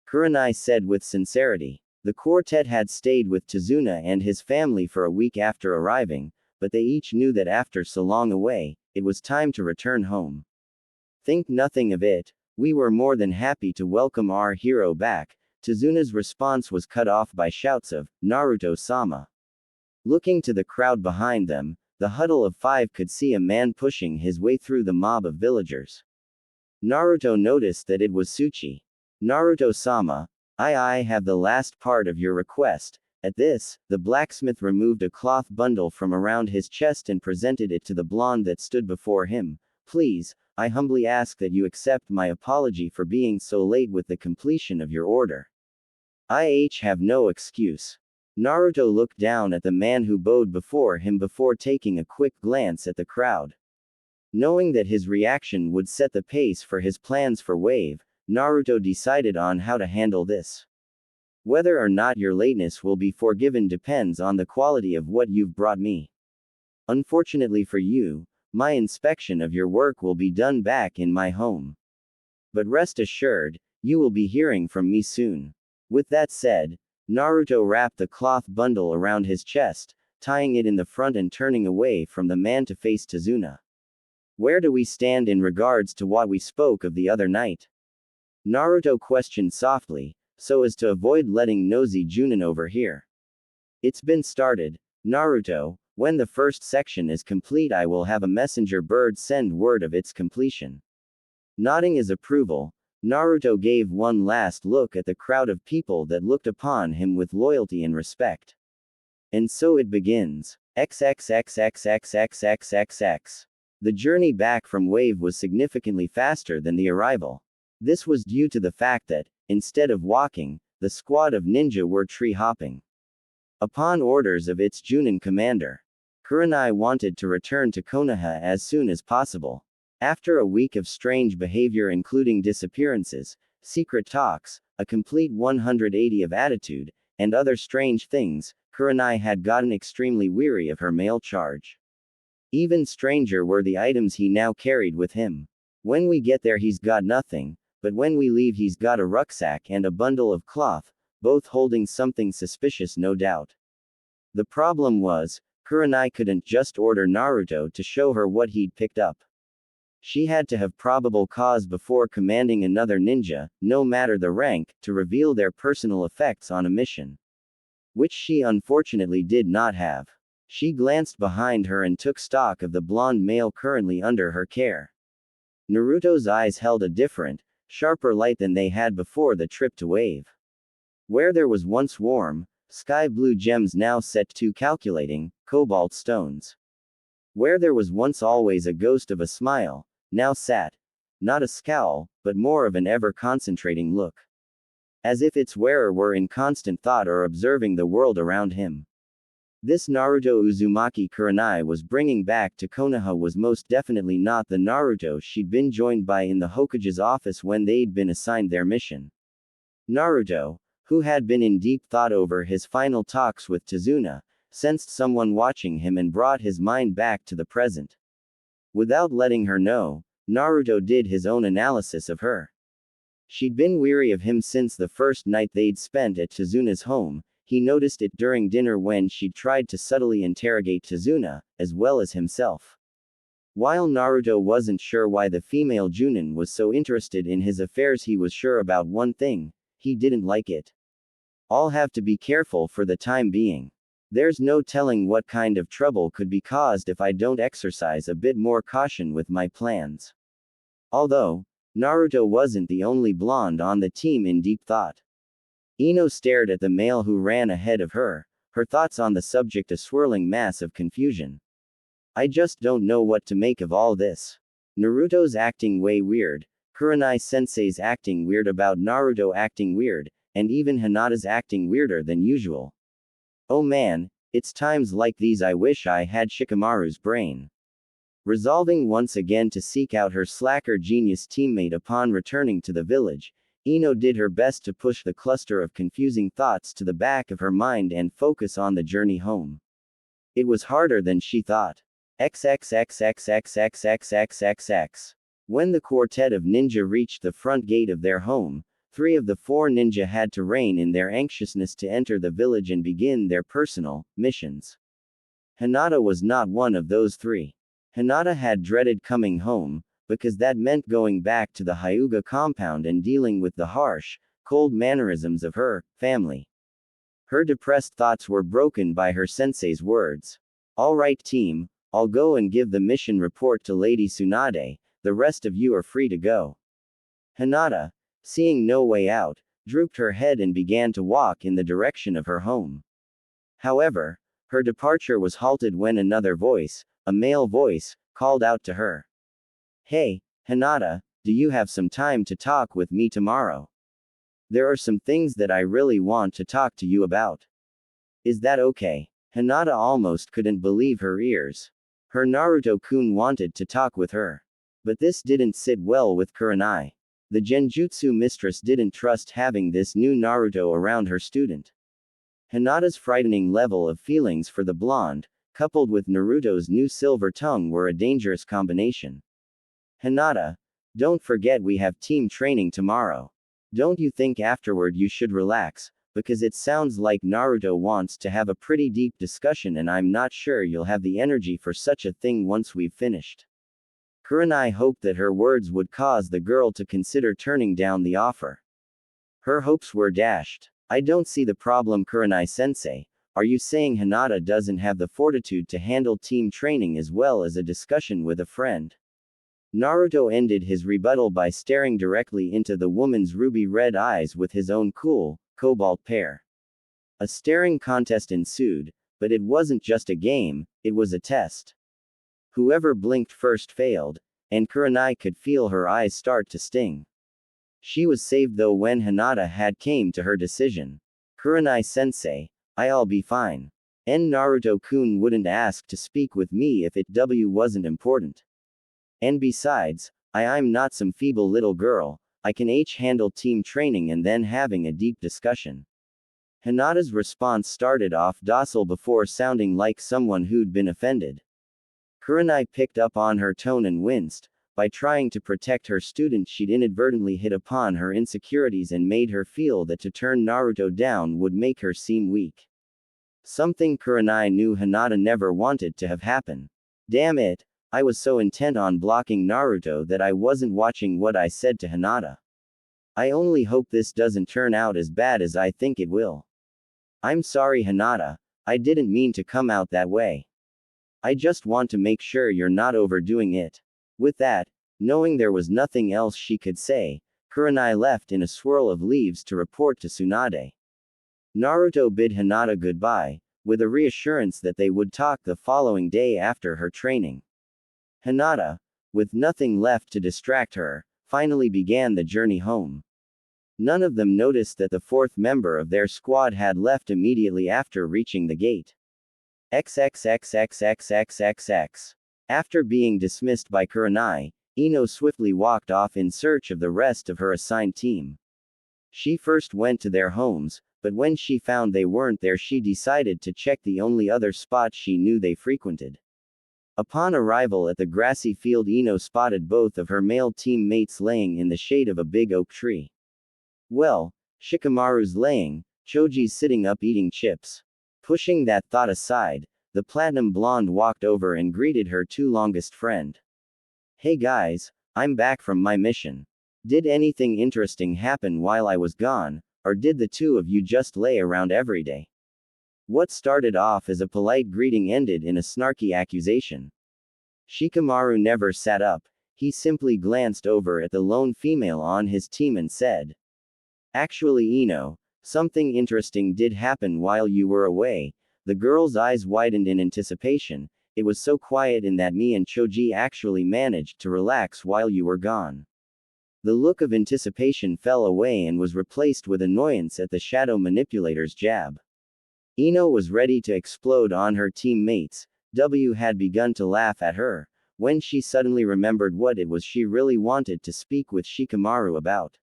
Kurenai said with sincerity. The quartet had stayed with Tazuna and his family for a week after arriving, but they each knew that after so long away, it was time to return home. Think nothing of it. We were more than happy to welcome our hero back. Tazuna's response was cut off by shouts of, Naruto-sama. Looking to the crowd behind them, the huddle of five could see a man pushing his way through the mob of villagers. Naruto noticed that it was Tsuchi. Naruto-sama, I have the last part of your request. At this, the blacksmith removed a cloth bundle from around his chest and presented it to the blonde that stood before him. Please, I humbly ask that you accept my apology for being so late with the completion of your order. I have no excuse. Naruto looked down at the man who bowed before him before taking a quick glance at the crowd. Knowing that his reaction would set the pace for his plans for Wave, Naruto decided on how to handle this. Whether or not your lateness will be forgiven depends on the quality of what you've brought me. Unfortunately for you, my inspection of your work will be done back in my home. But rest assured, you will be hearing from me soon. With that said, Naruto wrapped the cloth bundle around his chest, tying it in the front and turning away from the man to face Tazuna. Where do we stand in regards to what we spoke of the other night? Naruto questioned softly, so as to avoid letting nosy Junin overhear. It's been started, Naruto. When the first section is complete, I will have a messenger bird send word of its completion. Nodding his approval, Naruto gave one last look at the crowd of people that looked upon him with loyalty and respect. And so it begins. XXXXXXXXX. The journey back from Wave was significantly faster than the arrival. This was due to the fact that, instead of walking, the squad of ninja were tree hopping. Upon orders of its Junin commander, Kurenai wanted to return to Konoha as soon as possible. After a week of strange behavior including disappearances, secret talks, a complete 180 of attitude, and other strange things, Kurenai had gotten extremely weary of her male charge. Even stranger were the items he now carried with him. When we get there he's got nothing, but when we leave he's got a rucksack and a bundle of cloth, both holding something suspicious no doubt. The problem was, Kurenai couldn't just order Naruto to show her what he'd picked up. She had to have probable cause before commanding another ninja, no matter the rank, to reveal their personal effects on a mission. Which she unfortunately did not have. She glanced behind her and took stock of the blonde male currently under her care. Naruto's eyes held a different, sharper light than they had before the trip to Wave. Where there was once warm, sky blue gems now set to calculating, cobalt stones. Where there was once always a ghost of a smile, now sat, not a scowl, but more of an ever-concentrating look. As if its wearer were in constant thought or observing the world around him. This Naruto Uzumaki Kurenai was bringing back to Konoha was most definitely not the Naruto she'd been joined by in the Hokage's office when they'd been assigned their mission. Naruto, who had been in deep thought over his final talks with Tazuna, sensed someone watching him and brought his mind back to the present. Without letting her know, Naruto did his own analysis of her. She'd been weary of him since the first night they'd spent at Tazuna's home. He noticed it during dinner when she'd tried to subtly interrogate Tazuna, as well as himself. While Naruto wasn't sure why the female Junin was so interested in his affairs, he was sure about one thing: he didn't like it. I'll have to be careful for the time being. There's no telling what kind of trouble could be caused if I don't exercise a bit more caution with my plans. Although, Naruto wasn't the only blonde on the team in deep thought. Ino stared at the male who ran ahead of her, her thoughts on the subject a swirling mass of confusion. I just don't know what to make of all this. Naruto's acting way weird, Kurenai-sensei's acting weird about Naruto acting weird, and even Hinata's acting weirder than usual. Oh man, it's times like these I wish I had Shikamaru's brain. Resolving once again to seek out her slacker genius teammate upon returning to the village, Ino did her best to push the cluster of confusing thoughts to the back of her mind and focus on the journey home. It was harder than she thought. XXXXXXXXXX. When the quartet of ninja reached the front gate of their home, 3 of the 4 ninja had to rein in their anxiousness to enter the village and begin their personal missions. Hinata was not one of those 3. Hinata had dreaded coming home, because that meant going back to the Hyuga compound and dealing with the harsh, cold mannerisms of her family. Her depressed thoughts were broken by her sensei's words. All right team, I'll go and give the mission report to Lady Tsunade, the rest of you are free to go. Hinata, seeing no way out, drooped her head and began to walk in the direction of her home. However, her departure was halted when another voice, a male voice, called out to her. Hey, Hinata, do you have some time to talk with me tomorrow? There are some things that I really want to talk to you about. Is that okay? Hinata almost couldn't believe her ears. Her Naruto-kun wanted to talk with her. But this didn't sit well with Kurenai. The Genjutsu mistress didn't trust having this new Naruto around her student. Hinata's frightening level of feelings for the blonde, coupled with Naruto's new silver tongue were a dangerous combination. Hinata, don't forget we have team training tomorrow. Don't you think afterward you should relax, because it sounds like Naruto wants to have a pretty deep discussion and I'm not sure you'll have the energy for such a thing once we've finished. Kurenai hoped that her words would cause the girl to consider turning down the offer. Her hopes were dashed. I don't see the problem, Kurenai-sensei. Are you saying Hinata doesn't have the fortitude to handle team training as well as a discussion with a friend? Naruto ended his rebuttal by staring directly into the woman's ruby-red eyes with his own cool, cobalt pair. A staring contest ensued, but it wasn't just a game, it was a test. Whoever blinked first failed, and Kurenai could feel her eyes start to sting. She was saved though when Hinata had came to her decision. Kurenai-sensei, I'll be fine. Naruto-kun wouldn't ask to speak with me if it wasn't important. And besides, I'm not some feeble little girl, I can handle team training and then having a deep discussion. Hinata's response started off docile before sounding like someone who'd been offended. Kurenai picked up on her tone and winced. By trying to protect her student she'd inadvertently hit upon her insecurities and made her feel that to turn Naruto down would make her seem weak. Something Kurenai knew Hinata never wanted to have happen. Damn it, I was so intent on blocking Naruto that I wasn't watching what I said to Hinata. I only hope this doesn't turn out as bad as I think it will. I'm sorry Hinata, I didn't mean to come out that way. I just want to make sure you're not overdoing it. With that, knowing there was nothing else she could say, Kurenai left in a swirl of leaves to report to Tsunade. Naruto bid Hinata goodbye, with a reassurance that they would talk the following day after her training. Hinata, with nothing left to distract her, finally began the journey home. None of them noticed that the 4th member of their squad had left immediately after reaching the gate. XXXXXXXX. After being dismissed by Kurenai, Ino swiftly walked off in search of the rest of her assigned team. She first went to their homes, but when she found they weren't there she decided to check the only other spot she knew they frequented. Upon arrival at the grassy field Ino spotted both of her male teammates laying in the shade of a big oak tree. Well, Shikamaru's laying, Choji's sitting up eating chips. Pushing that thought aside, the platinum blonde walked over and greeted her 2 longest friend. Hey guys, I'm back from my mission. Did anything interesting happen while I was gone, or did the 2 of you just lay around every day? What started off as a polite greeting ended in a snarky accusation. Shikamaru never sat up, he simply glanced over at the lone female on his team and said. Actually Ino, something interesting did happen while you were away. The girl's eyes widened in anticipation. it was so quiet in that me and Choji actually managed to relax while you were gone. The look of anticipation fell away and was replaced with annoyance at the shadow manipulator's jab. Ino was ready to explode on her teammates. W had begun to laugh at her, when she suddenly remembered what it was she really wanted to speak with Shikamaru about.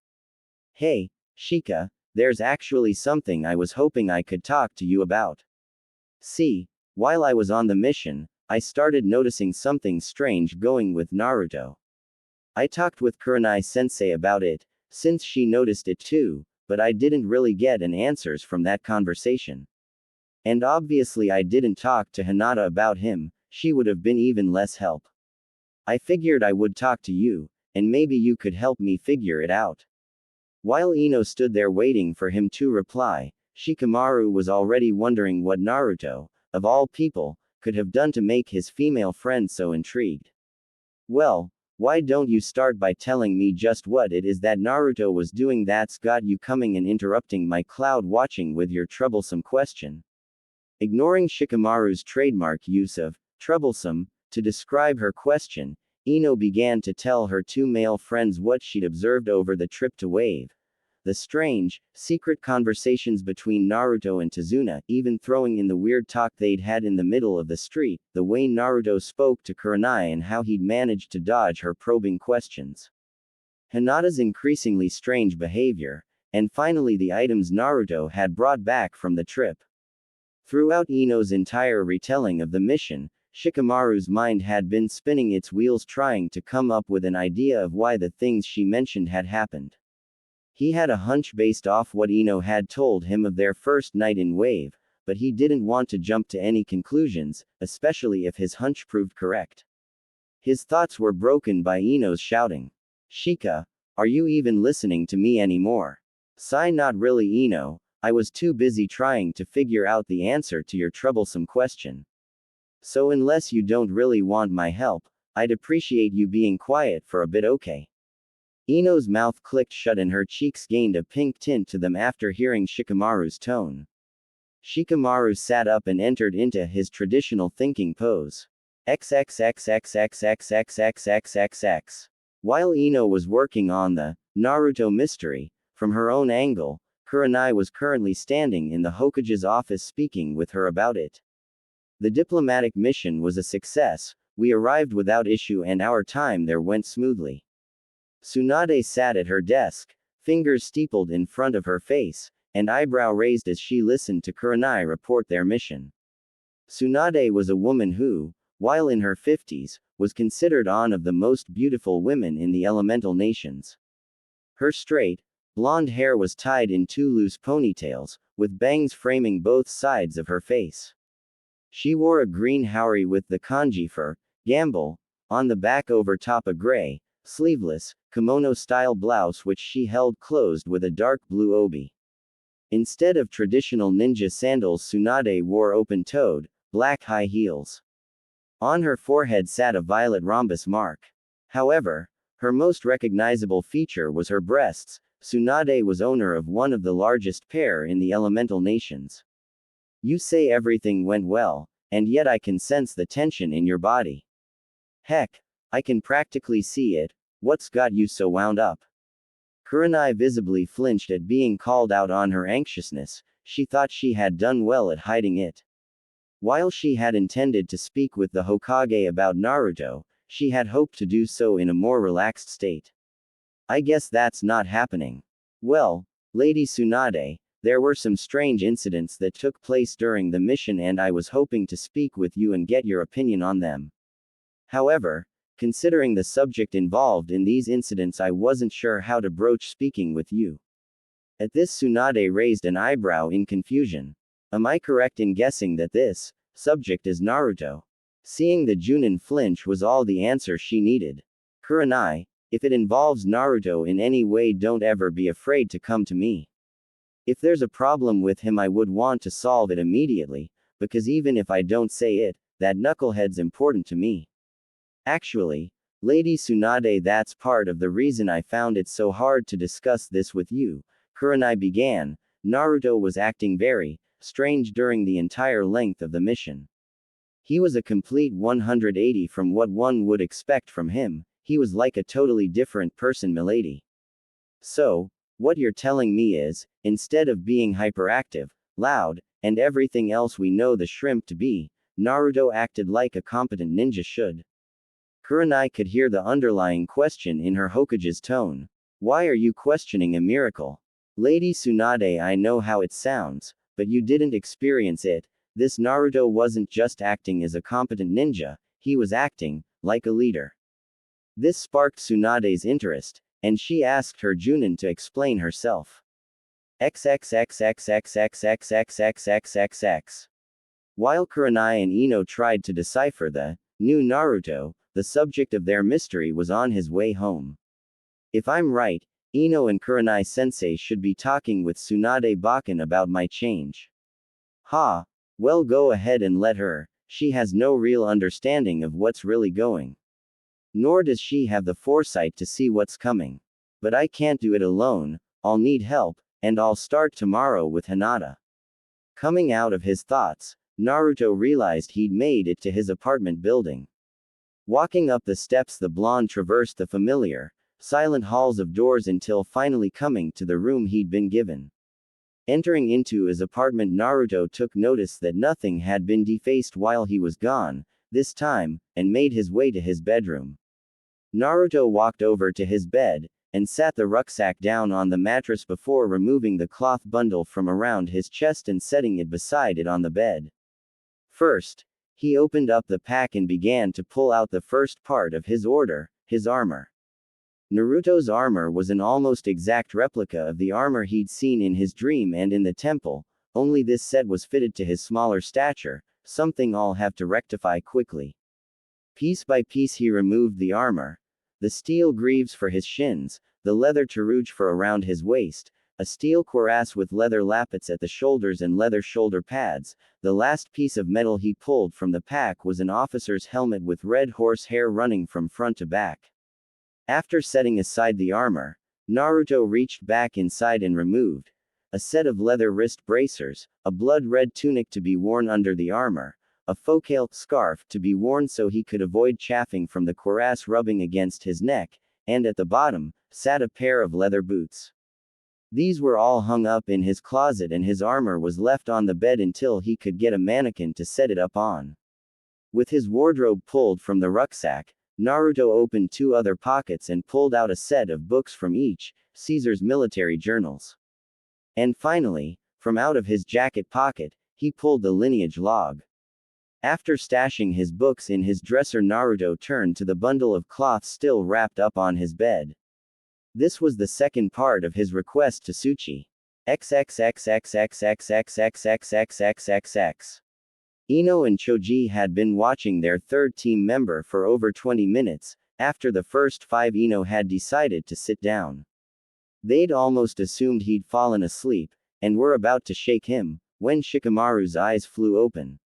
Hey, Shika, there's actually something I was hoping I could talk to you about. See, while I was on the mission, I started noticing something strange going with Naruto. I talked with Kurenai-sensei about it, since she noticed it too, but I didn't really get an answers from that conversation. And obviously I didn't talk to Hinata about him, she would have been even less help. I figured I would talk to you, and maybe you could help me figure it out. While Ino stood there waiting for him to reply, Shikamaru was already wondering what Naruto, of all people, could have done to make his female friend so intrigued. Well, why don't you start by telling me just what it is that Naruto was doing that's got you coming and interrupting my cloud watching with your troublesome question? Ignoring Shikamaru's trademark use of troublesome to describe her question, Ino began to tell her two male friends what she'd observed over the trip to Wave. The strange, secret conversations between Naruto and Tazuna, even throwing in the weird talk they'd had in the middle of the street, the way Naruto spoke to Kurenai and how he'd managed to dodge her probing questions. Hinata's increasingly strange behavior, and finally the items Naruto had brought back from the trip. Throughout Ino's entire retelling of the mission, Shikamaru's mind had been spinning its wheels trying to come up with an idea of why the things she mentioned had happened. He had a hunch based off what Ino had told him of their first night in Wave, but he didn't want to jump to any conclusions, especially if his hunch proved correct. His thoughts were broken by Ino's shouting. Shika, are you even listening to me anymore? Sigh, not really, Ino, I was too busy trying to figure out the answer to your troublesome question. So unless you don't really want my help, I'd appreciate you being quiet for a bit, okay? Ino's mouth clicked shut and her cheeks gained a pink tint to them after hearing Shikamaru's tone. Shikamaru sat up and entered into his traditional thinking pose. XXXXXXXXXXXX. While Ino was working on the Naruto mystery, from her own angle, Kurenai was currently standing in the Hokage's office speaking with her about it. The diplomatic mission was a success, we arrived without issue and our time there went smoothly. Tsunade sat at her desk, fingers steepled in front of her face, and eyebrow raised as she listened to Kurenai report their mission. Tsunade was a woman who, while in her 50s, was considered one of the most beautiful women in the elemental nations. Her straight, blonde hair was tied in two loose ponytails, with bangs framing both sides of her face. She wore a green haori with the kanji for gamble on the back over top a gray, sleeveless, kimono-style blouse which she held closed with a dark blue obi. Instead of traditional ninja sandals, Tsunade wore open-toed, black high heels. On her forehead sat a violet rhombus mark. However, her most recognizable feature was her breasts. Tsunade was owner of one of the largest pair in the elemental nations. You say everything went well, and yet I can sense the tension in your body. Heck, I can practically see it. What's got you so wound up? Kurenai visibly flinched at being called out on her anxiousness. She thought she had done well at hiding it. While she had intended to speak with the Hokage about Naruto, she had hoped to do so in a more relaxed state. I guess that's not happening. Well, Lady Tsunade, there were some strange incidents that took place during the mission and I was hoping to speak with you and get your opinion on them. However, considering the subject involved in these incidents, I wasn't sure how to broach speaking with you. At this, Tsunade raised an eyebrow in confusion. Am I correct in guessing that this subject is Naruto? Seeing the Junin flinch was all the answer she needed. Kurenai, if it involves Naruto in any way, don't ever be afraid to come to me. If there's a problem with him, I would want to solve it immediately, because even if I don't say it, that knucklehead's important to me. Actually, Lady Tsunade, that's part of the reason I found it so hard to discuss this with you. Kurenai began. Naruto was acting very strange during the entire length of the mission. He was a complete 180 from what one would expect from him. He was like a totally different person, milady. So, what you're telling me is, instead of being hyperactive, loud, and everything else we know the shrimp to be, Naruto acted like a competent ninja should. Kurenai could hear the underlying question in her Hokage's tone. Why are you questioning a miracle? Lady Tsunade, I know how it sounds, but you didn't experience it. This Naruto wasn't just acting as a competent ninja, he was acting like a leader. This sparked Tsunade's interest, and she asked her Junin to explain herself. XXXXXXXXXXXXX. While Kurenai and Ino tried to decipher the new Naruto, the subject of their mystery was on his way home. If I'm right, Ino and Kurenai sensei should be talking with Tsunade Bakken about my change. Ha! Well, go ahead and let her. She has no real understanding of what's really going. Nor does she have the foresight to see what's coming. But I can't do it alone, I'll need help, and I'll start tomorrow with Hinata. Coming out of his thoughts, Naruto realized he'd made it to his apartment building. Walking up the steps, the blonde traversed the familiar, silent halls of doors until finally coming to the room he'd been given. Entering into his apartment, Naruto took notice that nothing had been defaced while he was gone, this time, and made his way to his bedroom. Naruto walked over to his bed, and sat the rucksack down on the mattress before removing the cloth bundle from around his chest and setting it beside it on the bed. First, he opened up the pack and began to pull out the first part of his order, his armor. Naruto's armor was an almost exact replica of the armor he'd seen in his dream and in the temple, only this set was fitted to his smaller stature, something I'll have to rectify quickly. Piece by piece he removed the armor. The steel greaves for his shins, the leather tarouge for around his waist, a steel cuirass with leather lappets at the shoulders and leather shoulder pads. The last piece of metal he pulled from the pack was an officer's helmet with red horse hair running from front to back. After setting aside the armor, Naruto reached back inside and removed a set of leather wrist bracers, a blood-red tunic to be worn under the armor, a focale scarf to be worn so he could avoid chafing from the cuirass rubbing against his neck, and at the bottom, sat a pair of leather boots. These were all hung up in his closet and his armor was left on the bed until he could get a mannequin to set it up on. With his wardrobe pulled from the rucksack, Naruto opened two other pockets and pulled out a set of books from each, Caesar's military journals. And finally, from out of his jacket pocket, he pulled the lineage log. After stashing his books in his dresser, Naruto turned to the bundle of cloth still wrapped up on his bed. This was the second part of his request to Tsuchi. XXXXXXXXXXXXXX. Ino and Choji had been watching their third team member for over 20 minutes. After the first 5, Ino had decided to sit down. They'd almost assumed he'd fallen asleep, and were about to shake him, when Shikamaru's eyes flew open.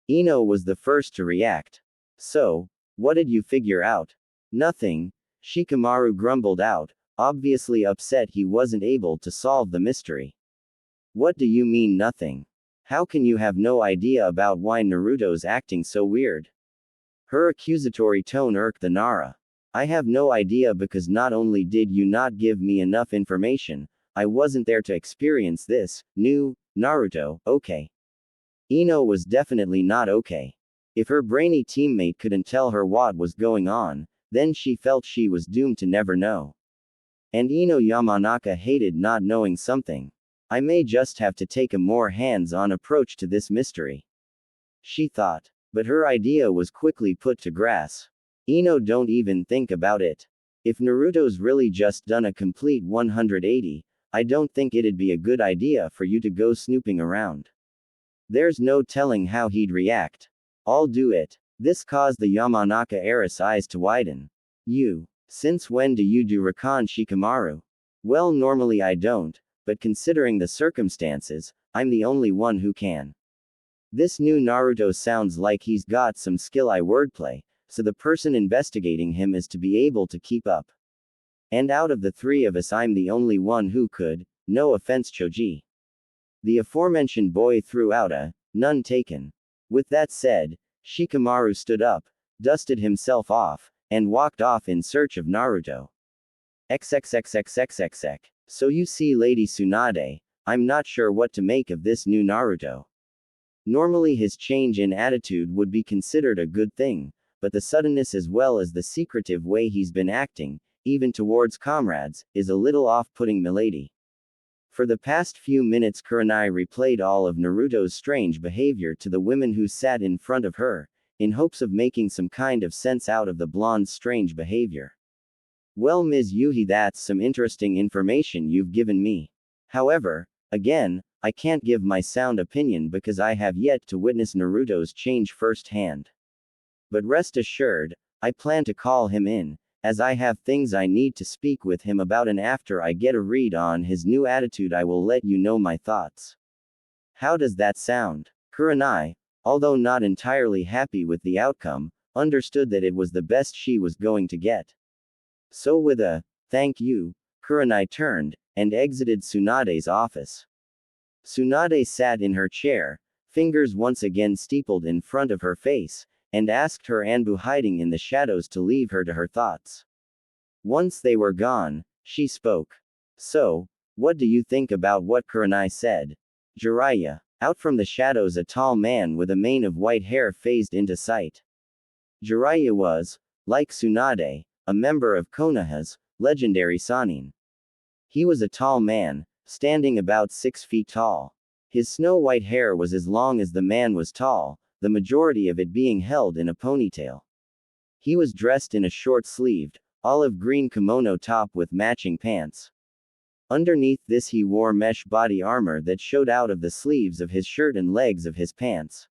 Ino was the first to react. So, what did you figure out? Nothing, Shikamaru grumbled out, obviously upset he wasn't able to solve the mystery. What do you mean nothing? How can you have no idea about why Naruto's acting so weird? Her accusatory tone irked the Nara. I have no idea because not only did you not give me enough information, I wasn't there to experience this, new, Naruto, okay. Ino was definitely not okay. If her brainy teammate couldn't tell her what was going on, then she felt she was doomed to never know. And Ino Yamanaka hated not knowing something. I may just have to take a more hands-on approach to this mystery, she thought. But her idea was quickly put to grass. Ino, don't even think about it. If Naruto's really just done a complete 180, I don't think it'd be a good idea for you to go snooping around. There's no telling how he'd react. I'll do it. This caused the Yamanaka heiress' eyes to widen. You. Since when do you do Rakan, Shikamaru? Well, normally I don't, but considering the circumstances, I'm the only one who can. This new Naruto sounds like he's got some skill. I wordplay, so the person investigating him is to be able to keep up. And out of the 3 of us, I'm the only one who could, no offense, Choji. The aforementioned boy threw out a, none taken. With that said, Shikamaru stood up, dusted himself off, and walked off in search of Naruto. XXXXXXX. So you see, Lady Tsunade, I'm not sure what to make of this new Naruto. Normally his change in attitude would be considered a good thing, but the suddenness as well as the secretive way he's been acting, even towards comrades, is a little off-putting, milady. For the past few minutes Kurenai replayed all of Naruto's strange behavior to the women who sat in front of her, in hopes of making some kind of sense out of the blonde's strange behavior. Well, Ms. Yuhi, that's some interesting information you've given me. However, again, I can't give my sound opinion because I have yet to witness Naruto's change firsthand. But rest assured, I plan to call him in, as I have things I need to speak with him about, and after I get a read on his new attitude I will let you know my thoughts. How does that sound? Kurenai, although not entirely happy with the outcome, understood that it was the best she was going to get. So with a, thank you, Kurenai turned, and exited Tsunade's office. Tsunade sat in her chair, fingers once again steepled in front of her face, and asked her Anbu hiding in the shadows to leave her to her thoughts. Once they were gone, she spoke. So, what do you think about what Kurenai said? Jiraiya. Out from the shadows a tall man with a mane of white hair phased into sight. Jiraiya was, like Tsunade, a member of Konoha's legendary Sannin. He was a tall man, standing about 6 feet tall. His snow-white hair was as long as the man was tall, the majority of it being held in a ponytail. He was dressed in a short-sleeved, olive-green kimono top with matching pants. Underneath this he wore mesh body armor that showed out of the sleeves of his shirt and legs of his pants.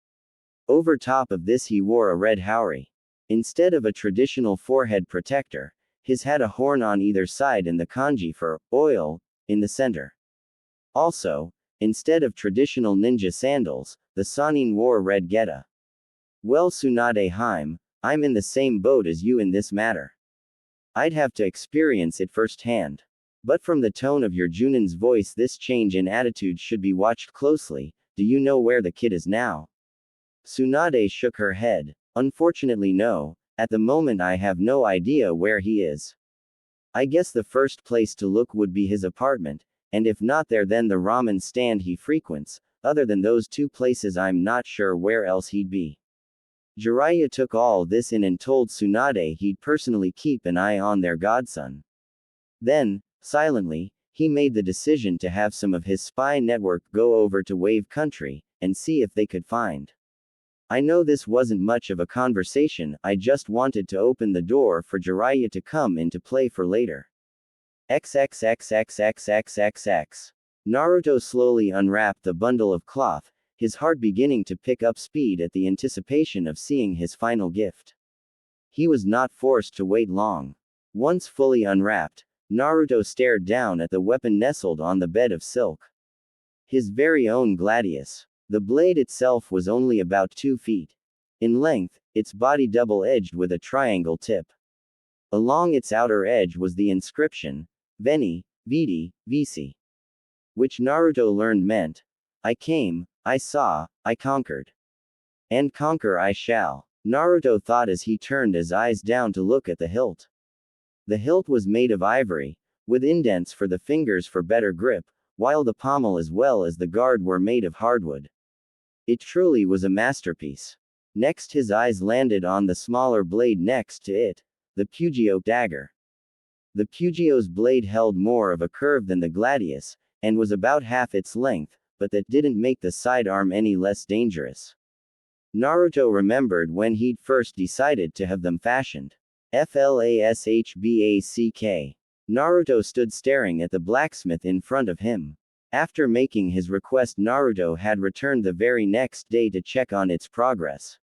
Over top of this he wore a red haori. Instead of a traditional forehead protector, his had a horn on either side and the kanji for oil in the center. Also, instead of traditional ninja sandals, the Sannin wore red geta. Well, Tsunade Heim, I'm in the same boat as you in this matter. I'd have to experience it firsthand. But from the tone of your Junin's voice this change in attitude should be watched closely. Do you know where the kid is now? Tsunade shook her head. Unfortunately no, at the moment I have no idea where he is. I guess the first place to look would be his apartment, and if not there then the ramen stand he frequents. Other than those two places I'm not sure where else he'd be. Jiraiya took all this in and told Tsunade he'd personally keep an eye on their godson. Then, silently, he made the decision to have some of his spy network go over to Wave Country, and see if they could find. I know this wasn't much of a conversation, I just wanted to open the door for Jiraiya to come into play for later. XXXXXXXX. Naruto slowly unwrapped the bundle of cloth, his heart beginning to pick up speed at the anticipation of seeing his final gift. He was not forced to wait long. Once fully unwrapped, Naruto stared down at the weapon nestled on the bed of silk. His very own gladius. The blade itself was only about 2 feet in length, its body double-edged with a triangle tip. Along its outer edge was the inscription, Veni, Vidi, Vici, which Naruto learned meant, I came, I saw, I conquered. And conquer I shall. Naruto thought as he turned his eyes down to look at the hilt. The hilt was made of ivory, with indents for the fingers for better grip, while the pommel as well as the guard were made of hardwood. It truly was a masterpiece. Next his eyes landed on the smaller blade next to it, the Pugio dagger. The Pugio's blade held more of a curve than the gladius, and was about half its length, but that didn't make the sidearm any less dangerous. Naruto remembered when he'd first decided to have them fashioned. Flashback. Naruto stood staring at the blacksmith in front of him. After making his request Naruto had returned the very next day to check on its progress.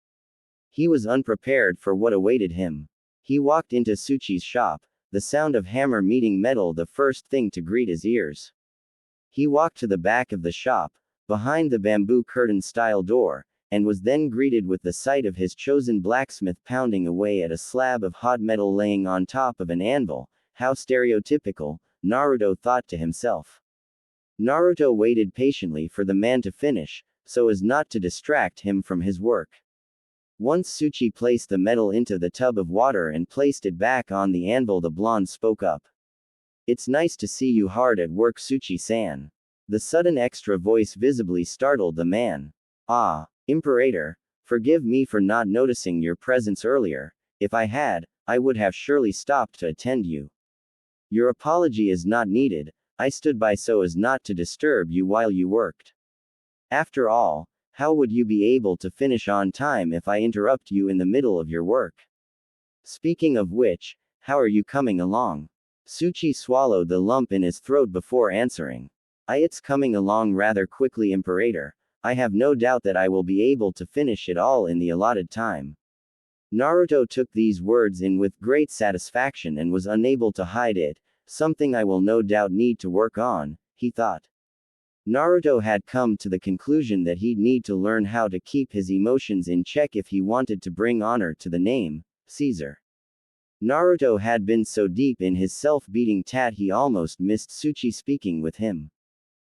He was unprepared for what awaited him. He walked into Tsuchi's shop, the sound of hammer meeting metal the first thing to greet his ears. He walked to the back of the shop, behind the bamboo curtain-style door, and was then greeted with the sight of his chosen blacksmith pounding away at a slab of hot metal laying on top of an anvil. How stereotypical, Naruto thought to himself. Naruto waited patiently for the man to finish, so as not to distract him from his work. Once Suchi placed the metal into the tub of water and placed it back on the anvil, the blonde spoke up. It's nice to see you hard at work, Suchi-san. The sudden extra voice visibly startled the man. Ah, Imperator, forgive me for not noticing your presence earlier. If I had, I would have surely stopped to attend you. Your apology is not needed, I stood by so as not to disturb you while you worked. After all, how would you be able to finish on time if I interrupt you in the middle of your work? Speaking of which, how are you coming along? Suchi swallowed the lump in his throat before answering. It's coming along rather quickly, Imperator. I have no doubt that I will be able to finish it all in the allotted time. Naruto took these words in with great satisfaction and was unable to hide it. Something I will no doubt need to work on, he thought. Naruto had come to the conclusion that he'd need to learn how to keep his emotions in check if he wanted to bring honor to the name, Caesar. Naruto had been so deep in his self-beating tat he almost missed Suchi speaking with him.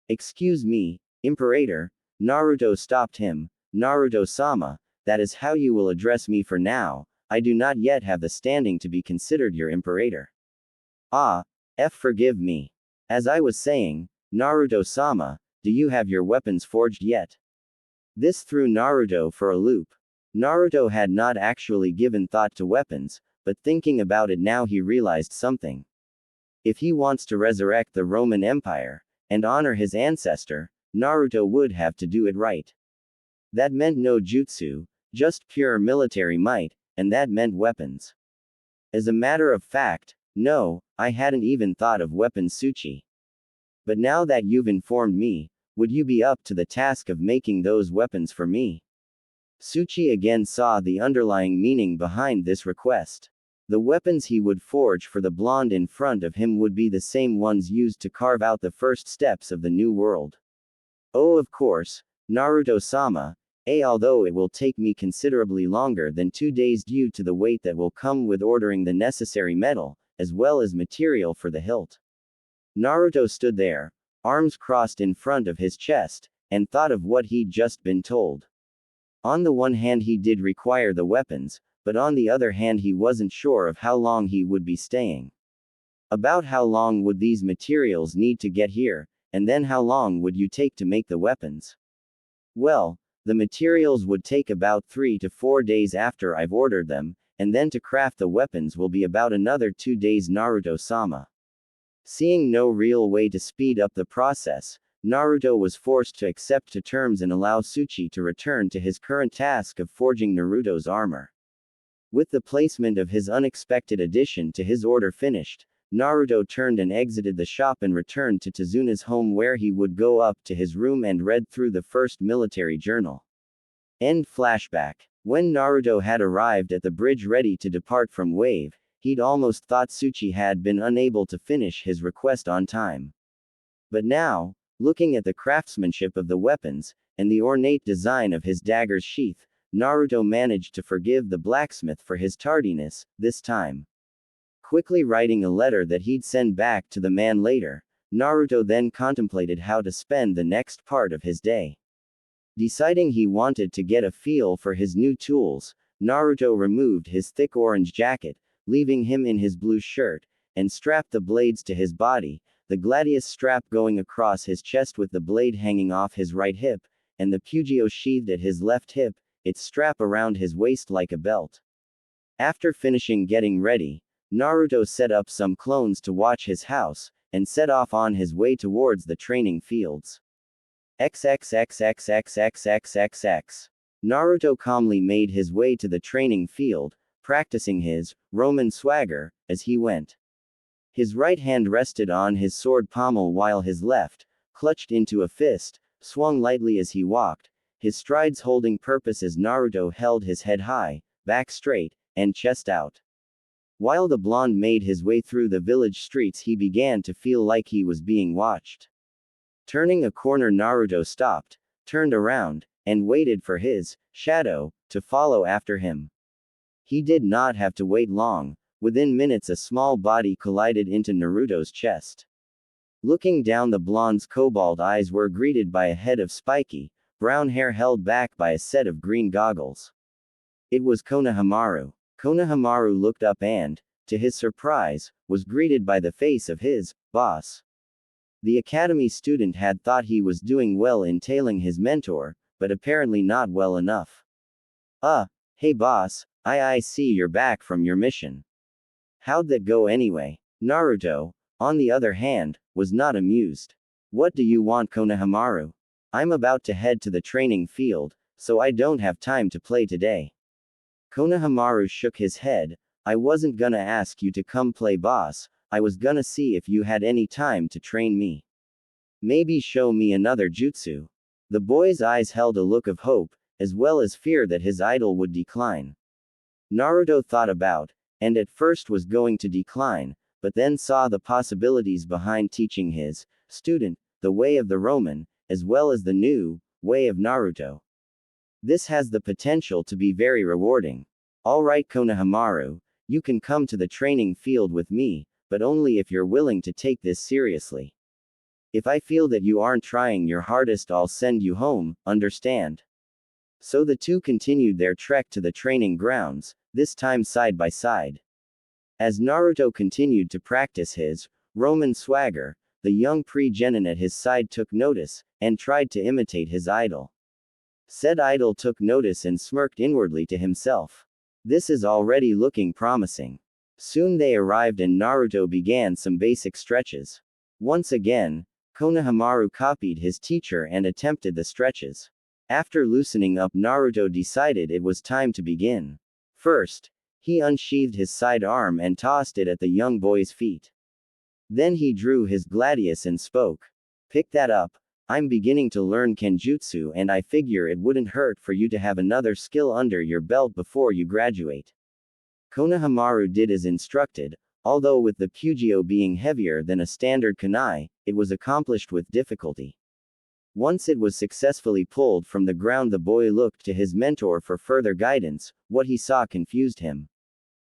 Excuse me, Imperator, Naruto stopped him. Naruto-sama, that is how you will address me for now, I do not yet have the standing to be considered your Imperator. Ah, forgive me. As I was saying, Naruto-sama, do you have your weapons forged yet? This threw Naruto for a loop. Naruto had not actually given thought to weapons, but thinking about it now he realized something. If he wants to resurrect the Roman Empire, and honor his ancestor, Naruto would have to do it right. That meant no jutsu, just pure military might, and that meant weapons. As a matter of fact, no, I hadn't even thought of weapons, Suchi. But now that you've informed me, would you be up to the task of making those weapons for me? Suchi again saw the underlying meaning behind this request. The weapons he would forge for the blonde in front of him would be the same ones used to carve out the first steps of the new world. Oh, of course, Naruto-sama, although it will take me considerably longer than 2 days due to the wait that will come with ordering the necessary metal, as well as material for the hilt. Naruto stood there, arms crossed in front of his chest, and thought of what he'd just been told. On the one hand he did require the weapons, but on the other hand he wasn't sure of how long he would be staying. About how long would these materials need to get here, and then how long would you take to make the weapons? Well, the materials would take about 3 to 4 days after I've ordered them, and then to craft the weapons will be about another 2 days, Naruto-sama. Seeing no real way to speed up the process, Naruto was forced to accept to terms and allow Suchi to return to his current task of forging Naruto's armor. With the placement of his unexpected addition to his order finished, Naruto turned and exited the shop and returned to Tazuna's home, where he would go up to his room and read through the first military journal. End flashback. When Naruto had arrived at the bridge ready to depart from Wave, he'd almost thought Suchi had been unable to finish his request on time. But now, looking at the craftsmanship of the weapons, and the ornate design of his dagger's sheath, Naruto managed to forgive the blacksmith for his tardiness, this time. Quickly writing a letter that he'd send back to the man later, Naruto then contemplated how to spend the next part of his day. Deciding he wanted to get a feel for his new tools, Naruto removed his thick orange jacket, leaving him in his blue shirt, and strapped the blades to his body, the gladius strap going across his chest with the blade hanging off his right hip, and the pugio sheathed at his left hip, its strap around his waist like a belt. After finishing getting ready, Naruto set up some clones to watch his house, and set off on his way towards the training fields. XXXXXXXXX. Naruto calmly made his way to the training field, practicing his Roman swagger as he went. His right hand rested on his sword pommel while his left, clutched into a fist, swung lightly as he walked, his strides holding purpose as Naruto held his head high, back straight, and chest out. While the blonde made his way through the village streets, he began to feel like he was being watched. Turning a corner, Naruto stopped, turned around, and waited for his shadow to follow after him. He did not have to wait long. Within minutes a small body collided into Naruto's chest. Looking down, the blonde's cobalt eyes were greeted by a head of spiky, brown hair held back by a set of green goggles. It was Konohamaru. Konohamaru looked up and, to his surprise, was greeted by the face of his boss. The academy student had thought he was doing well in tailing his mentor, but apparently not well enough. Hey boss, I see you're back from your mission. How'd that go anyway? Naruto, on the other hand, was not amused. What do you want, Konohamaru? I'm about to head to the training field, so I don't have time to play today. Konohamaru shook his head. I wasn't gonna ask you to come play boss, I was gonna see if you had any time to train me. Maybe show me another jutsu. The boy's eyes held a look of hope, as well as fear that his idol would decline. Naruto thought about, and at first was going to decline, but then saw the possibilities behind teaching his student the way of the Roman, as well as the new way of Naruto. This has the potential to be very rewarding. Alright Konohamaru, you can come to the training field with me, but only if you're willing to take this seriously. If I feel that you aren't trying your hardest, I'll send you home, understand? So the two continued their trek to the training grounds, this time side by side. As Naruto continued to practice his Roman swagger, the young pre-genin at his side took notice, and tried to imitate his idol. Said idol took notice and smirked inwardly to himself. This is already looking promising. Soon they arrived and Naruto began some basic stretches. Once again, Konohamaru copied his teacher and attempted the stretches. After loosening up, Naruto decided it was time to begin. First, he unsheathed his side arm and tossed it at the young boy's feet. Then he drew his gladius and spoke. Pick that up. I'm beginning to learn Kenjutsu and I figure it wouldn't hurt for you to have another skill under your belt before you graduate. Konohamaru did as instructed, although with the Pugio being heavier than a standard kunai, it was accomplished with difficulty. Once it was successfully pulled from the ground, the boy looked to his mentor for further guidance. What he saw confused him.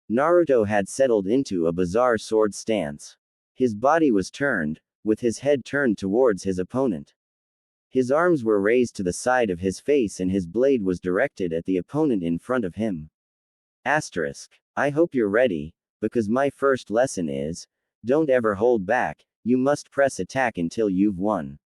Naruto had settled into a bizarre sword stance. His body was turned, with his head turned towards his opponent. His arms were raised to the side of his face and his blade was directed at the opponent in front of him. Asterisk. I hope you're ready, because my first lesson is, don't ever hold back, you must press attack until you've won.